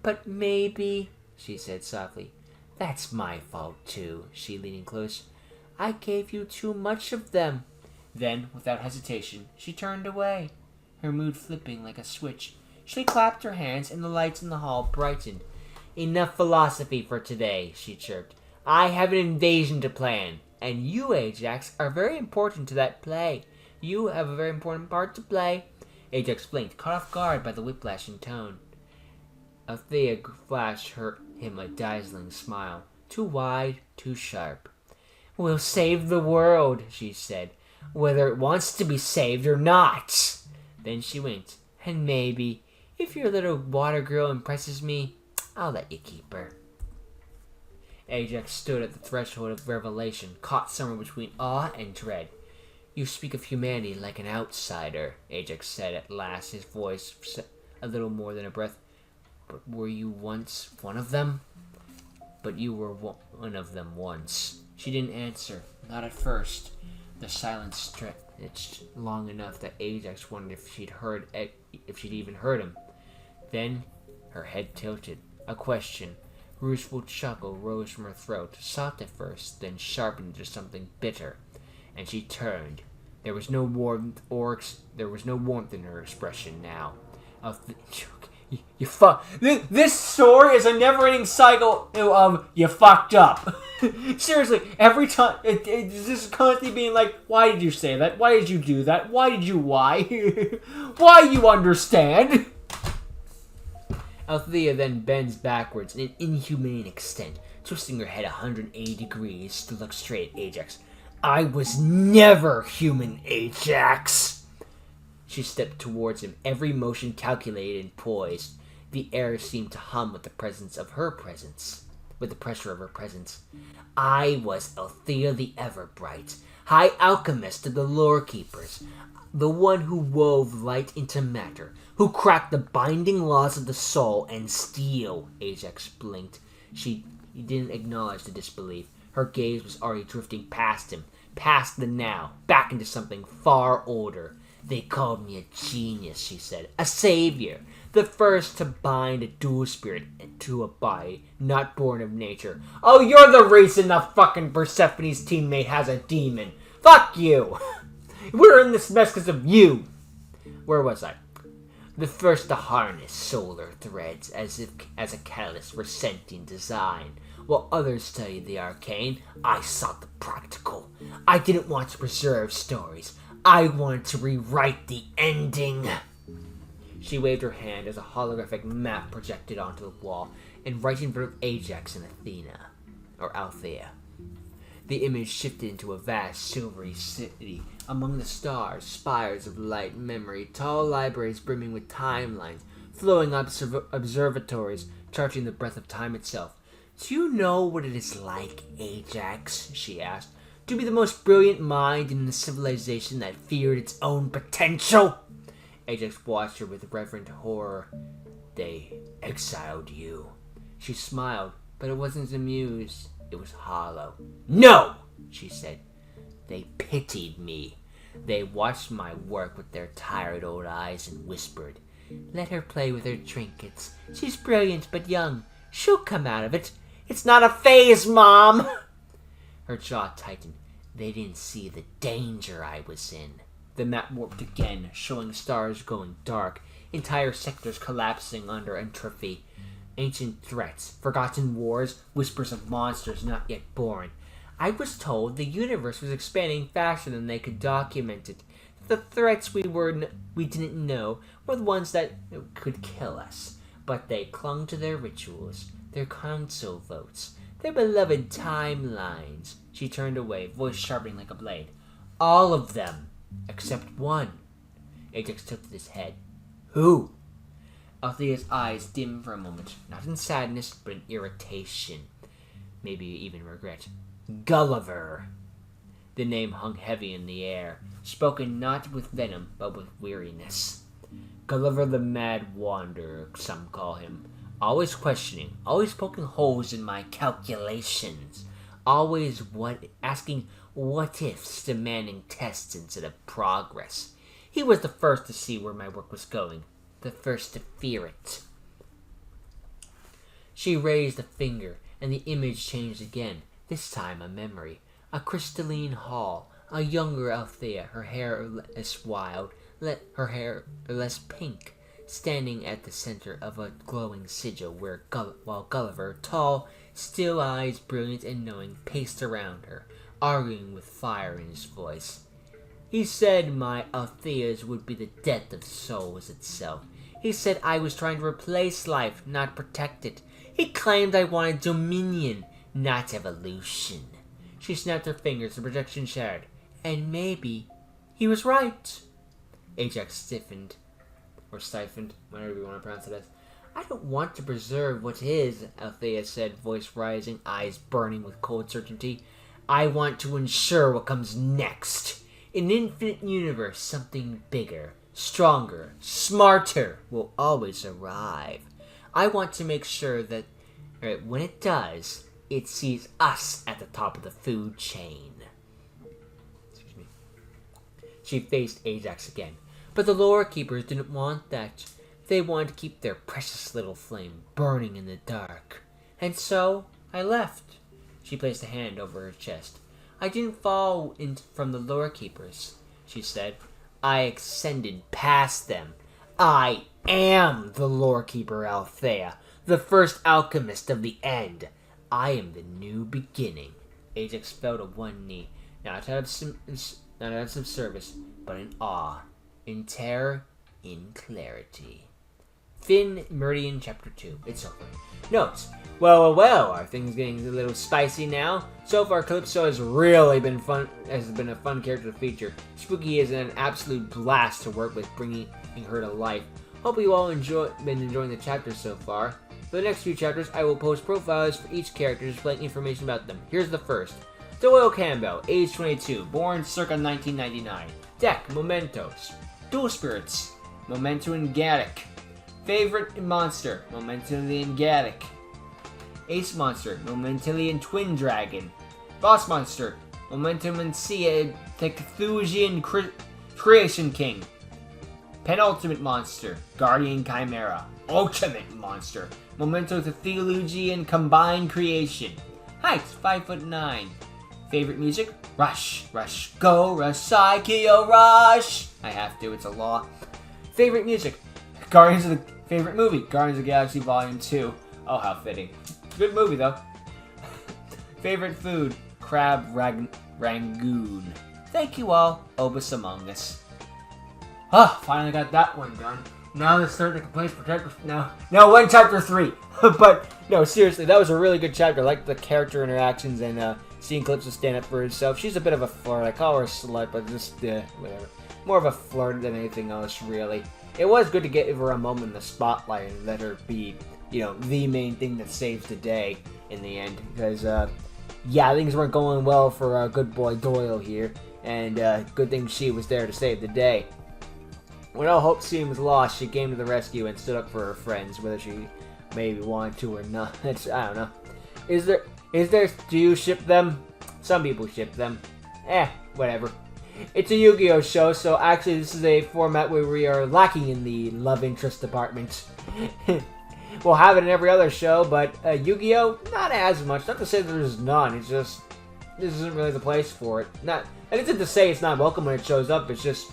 But maybe, she said softly. That's my fault, too, she leaning close. I gave you too much of them. Then, without hesitation, she turned away, her mood flipping like a switch. She clapped her hands, and the lights in the hall brightened. Enough philosophy for today, she chirped. I have an invasion to plan, and you, Ajax, are very important to that play. You have a very important part to play. Ajax blinked, caught off guard by the whiplash in tone. Althea flashed him a dazzling smile, too wide, too sharp. We'll save the world, she said, whether it wants to be saved or not. Then she winked. And maybe, if your little water girl impresses me, I'll let you keep her. Ajax stood at the threshold of revelation, caught somewhere between awe and dread. You speak of humanity like an outsider, Ajax said at last, his voice a little more than a breath. But were you once one of them? But you were one of them once. She didn't answer, not at first. The silence stretched long enough that Ajax wondered if she'd even heard him. Then her head tilted. A question. Rueful chuckle rose from her throat, soft at first, then sharpened into something bitter, and she turned. There was no warmth in her expression now. This story is a never-ending cycle of you fucked up. Seriously, every time it's just constantly being like, why did you say that? Why did you do that? Why? Why you understand? Althea then bends backwards in an inhumane extent, twisting her head 180 degrees to look straight at Ajax. I was never human, Ajax! She stepped towards him, every motion calculated and poised. The air seemed to hum with the pressure of her presence. I was Althea the Everbright, High Alchemist of the Lore Keepers, the one who wove light into matter, who cracked the binding laws of the soul and steel. Ajax blinked. She didn't acknowledge the disbelief. Her gaze was already drifting past him, past the now, back into something far older. They called me a genius, she said. A savior. The first to bind a dual spirit to a body, not born of nature. Oh, you're the reason the fucking Persephone's teammate has a demon. Fuck you. We're in this mess because of you. Where was I? The first to harness solar threads as a catalyst for sentient design. While others studied the arcane, I sought the practical. I didn't want to preserve stories. I wanted to rewrite the ending. She waved her hand as a holographic map projected onto the wall, and right in front of Ajax and Althea. The image shifted into a vast, silvery city among the stars, spires of light and memory, tall libraries brimming with timelines, flowing observatories charting the breath of time itself. Do you know what it is like, Ajax? She asked. To be the most brilliant mind in the civilization that feared its own potential? Ajax watched her with reverent horror. They exiled you. She smiled, but it wasn't amused. It was hollow. No, she said. They pitied me. They watched my work with their tired old eyes and whispered, "Let her play with her trinkets. She's brilliant but young. She'll come out of it. It's not a phase, Mom!" Her jaw tightened. They didn't see the danger I was in. The map warped again, showing stars going dark, entire sectors collapsing under entropy. Ancient threats, forgotten wars, whispers of monsters not yet born. I was told the universe was expanding faster than they could document it. The threats we didn't know were the ones that could kill us. But they clung to their rituals, their council votes, their beloved timelines. She turned away, voice sharpening like a blade. All of them. Except one. Ajax tilted his head. Who? Althea's eyes dimmed for a moment, not in sadness, but in irritation. Maybe even regret. Gulliver. The name hung heavy in the air, spoken not with venom, but with weariness. Gulliver the Mad Wanderer, some call him. Always questioning, always poking holes in my calculations. Always asking what-ifs, demanding tests instead of progress. He was the first to see where my work was going, the first to fear it. She raised a finger, and the image changed again, this time a memory. A crystalline hall, a younger Althea, her hair less wild, her hair less pink, standing at the center of a glowing sigil while Gulliver, tall, still eyes brilliant and knowing, paced around her, arguing with fire in his voice. He said my Althea's would be the death of souls itself. He said I was trying to replace life, not protect it. He claimed I wanted dominion, not evolution. She snapped her fingers, the projection shattered. And maybe he was right. Ajax stiffened, or stifled, whatever you want to pronounce it as. I don't want to preserve what is, Althea said, voice rising, eyes burning with cold certainty. I want to ensure what comes next. In an infinite universe, something bigger, stronger, smarter will always arrive. I want to make sure that when it does, it sees us at the top of the food chain. Excuse me. She faced Ajax again. But the lore keepers didn't want that. They wanted to keep their precious little flame burning in the dark. And so, I left. She placed a hand over her chest. I didn't fall from the lore keepers, she said. I ascended past them. I am the lore keeper, Althea, the first alchemist of the end. I am the new beginning. Ajax fell to one knee, not out of service, but in awe, in terror, in clarity. Finn, Meridian, Chapter 2. It's over. Notes. Well, are things getting a little spicy now? So far, Calypso has really been fun. Has been a fun character to feature. Spooky is an absolute blast to work with, bringing her to life. Hope you all been enjoying the chapters so far. For the next few chapters, I will post profiles for each character displaying information about them. Here's the first. Doyle Campbell, age 22, born circa 1999. Deck, Mementos. Dual Spirits, Memento and Gaddick. Favorite monster, Momentilly and Gaddick. Ace monster, Momentillian Twin Dragon. Boss monster, Momentum and Sia, the Cthusian Creation King. Penultimate monster, Guardian Chimera. Ultimate monster, Memento to Theology and Combined Creation. Height, 5'9". Favorite music? Rush, Rush, Go, Rush, Psycho, Rush. I have to, it's a law. Favorite music? Favorite movie? Guardians of the Galaxy Volume 2. Oh, how fitting. Good movie, though. Favorite food? Crab Rangoon. Thank you all, Obus Among Us. Ah, finally got that one done. Now let's start the complaints for chapter... No, when chapter 3. But, no, seriously, that was a really good chapter. I liked the character interactions and seeing Calypso stand up for herself. She's a bit of a flirt. I call her a slut, but just, whatever. More of a flirt than anything else, really. It was good to give her a moment in the spotlight and let her be, the main thing that saves the day in the end. Because, yeah, things weren't going well for good boy Doyle here. And good thing she was there to save the day. When all hope seems lost, she came to the rescue and stood up for her friends, whether she maybe wanted to or not. I don't know. Do you ship them? Some people ship them. Whatever. It's a Yu-Gi-Oh show, so actually this is a format where we are lacking in the love interest department. We'll have it in every other show, but Yu-Gi-Oh, not as much. Not to say there's none, it's just, this isn't really the place for it. And it's not to say it's not welcome when it shows up, it's just,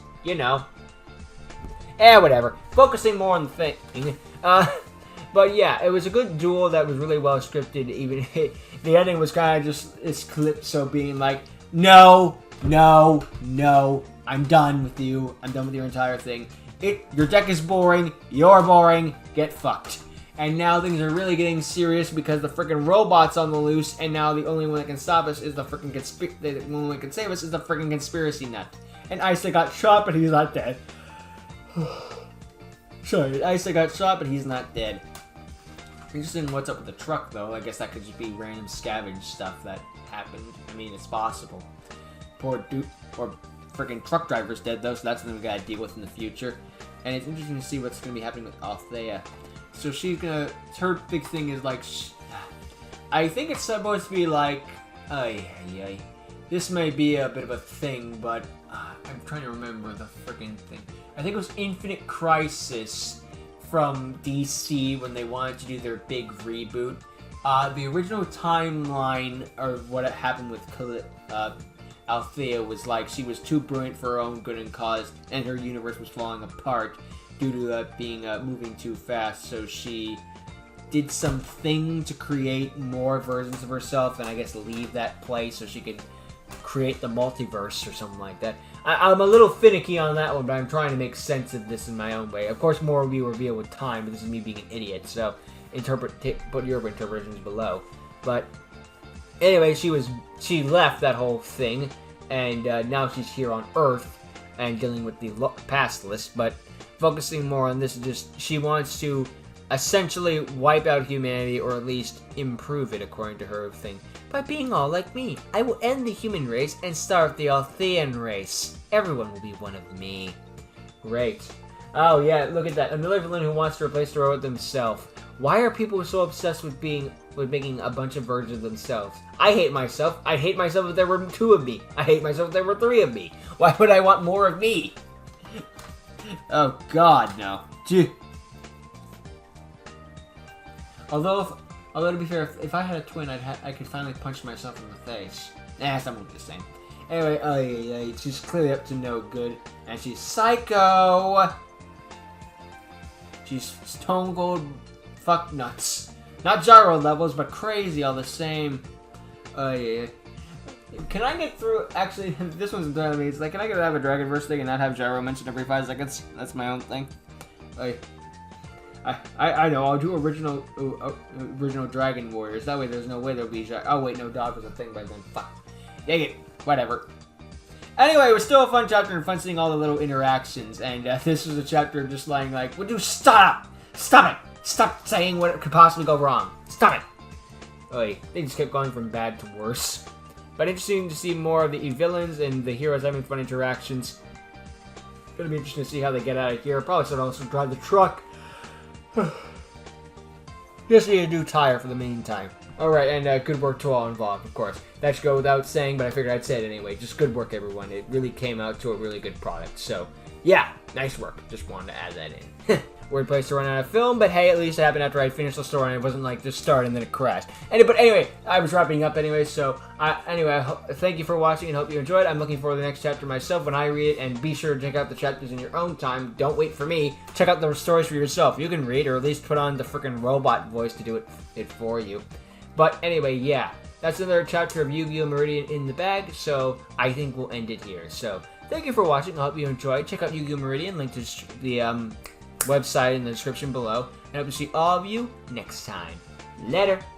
whatever. Focusing more on the thing. But yeah, it was a good duel that was really well scripted. Even the ending was kind of just this Calypso being like, no, I'm done with you. I'm done with your entire thing. Your deck is boring. You're boring. Get fucked. And now things are really getting serious because the freaking robot's on the loose, and now the only one that can stop us is the freaking the only one that can save us is the freaking conspiracy nut. And Isa got shot, but he's not dead. Sorry, Isa got shot, but he's not dead. Interesting what's up with the truck, though. I guess that could just be random scavenge stuff that happened. I mean, it's possible. Poor dude, or freaking truck driver's dead, though, so that's something we gotta deal with in the future. And it's interesting to see what's gonna be happening with Althea. So she's gonna, her big thing is like, I think it's supposed to be like, this may be a bit of a thing, but I'm trying to remember the freaking thing. I think it was Infinite Crisis from DC when they wanted to do their big reboot. The original timeline, or what happened with Althea, was like she was too brilliant for her own good and cause, and her universe was falling apart due to being moving too fast. So she did something to create more versions of herself, and I guess leave that place so she could create the multiverse or something like that. I'm a little finicky on that one, but I'm trying to make sense of this in my own way. Of course, more will be revealed with time, but this is me being an idiot, so put your interpretations below. But anyway, she left that whole thing, and now she's here on Earth and dealing with the past list. But focusing more on this, just she wants to essentially wipe out humanity, or at least improve it, according to her thing. By being all like me, I will end the human race and start the Althean race. Everyone will be one of me. Great. Oh yeah, look at that. Another villain who wants to replace the robot themselves. Why are people so obsessed with making a bunch of versions of themselves? I hate myself. I'd hate myself if there were 2 of me. I hate myself if there were 3 of me. Why would I want more of me? Oh god, no. Gee. Although to be fair, if I had a twin, I could finally punch myself in the face. Nah, it's not the same. Anyway, she's clearly up to no good, and she's psycho. She's stone cold fuck nuts. Not gyro levels, but crazy all the same. Can I get through? Actually, this one's done to me. It's like, can I get out of a Dragonverse thing and not have gyro mentioned every 5 seconds? That's my own thing. I know, I'll do original Dragon Warriors. That way there's no way there'll be oh wait, no, dog was a thing by then. Fuck. Dang it. Whatever. Anyway, it was still a fun chapter and fun seeing all the little interactions. And this was a chapter just like, would you stop? Stop it! Stop saying what could possibly go wrong. Stop it! They just kept going from bad to worse. But interesting to see more of the villains and the heroes having fun interactions. Gonna be interesting to see how they get out of here. Probably should also drive the truck. Just need a new tire for the meantime. Alright, and good work to all involved, of course. That should go without saying, but I figured I'd say it anyway. Just good work, everyone. It really came out to a really good product. So, Yeah, nice work. Just wanted to add that in. Weird place to run out of film, but hey, at least it happened after I finished the story and it wasn't like just start and then it crashed. But anyway, I was wrapping up anyway, so thank you for watching and hope you enjoyed. I'm looking forward to the next chapter myself when I read it, and be sure to check out the chapters in your own time. Don't wait for me. Check out the stories for yourself. You can read, or at least put on the freaking robot voice to do it for you. But anyway, yeah, that's another chapter of Yu-Gi-Oh! Meridian in the bag, so I think we'll end it here. So thank you for watching. I hope you enjoyed. Check out Yu-Gi-Oh! Meridian, link to the website in the description below, and I hope to see all of you next time. Later!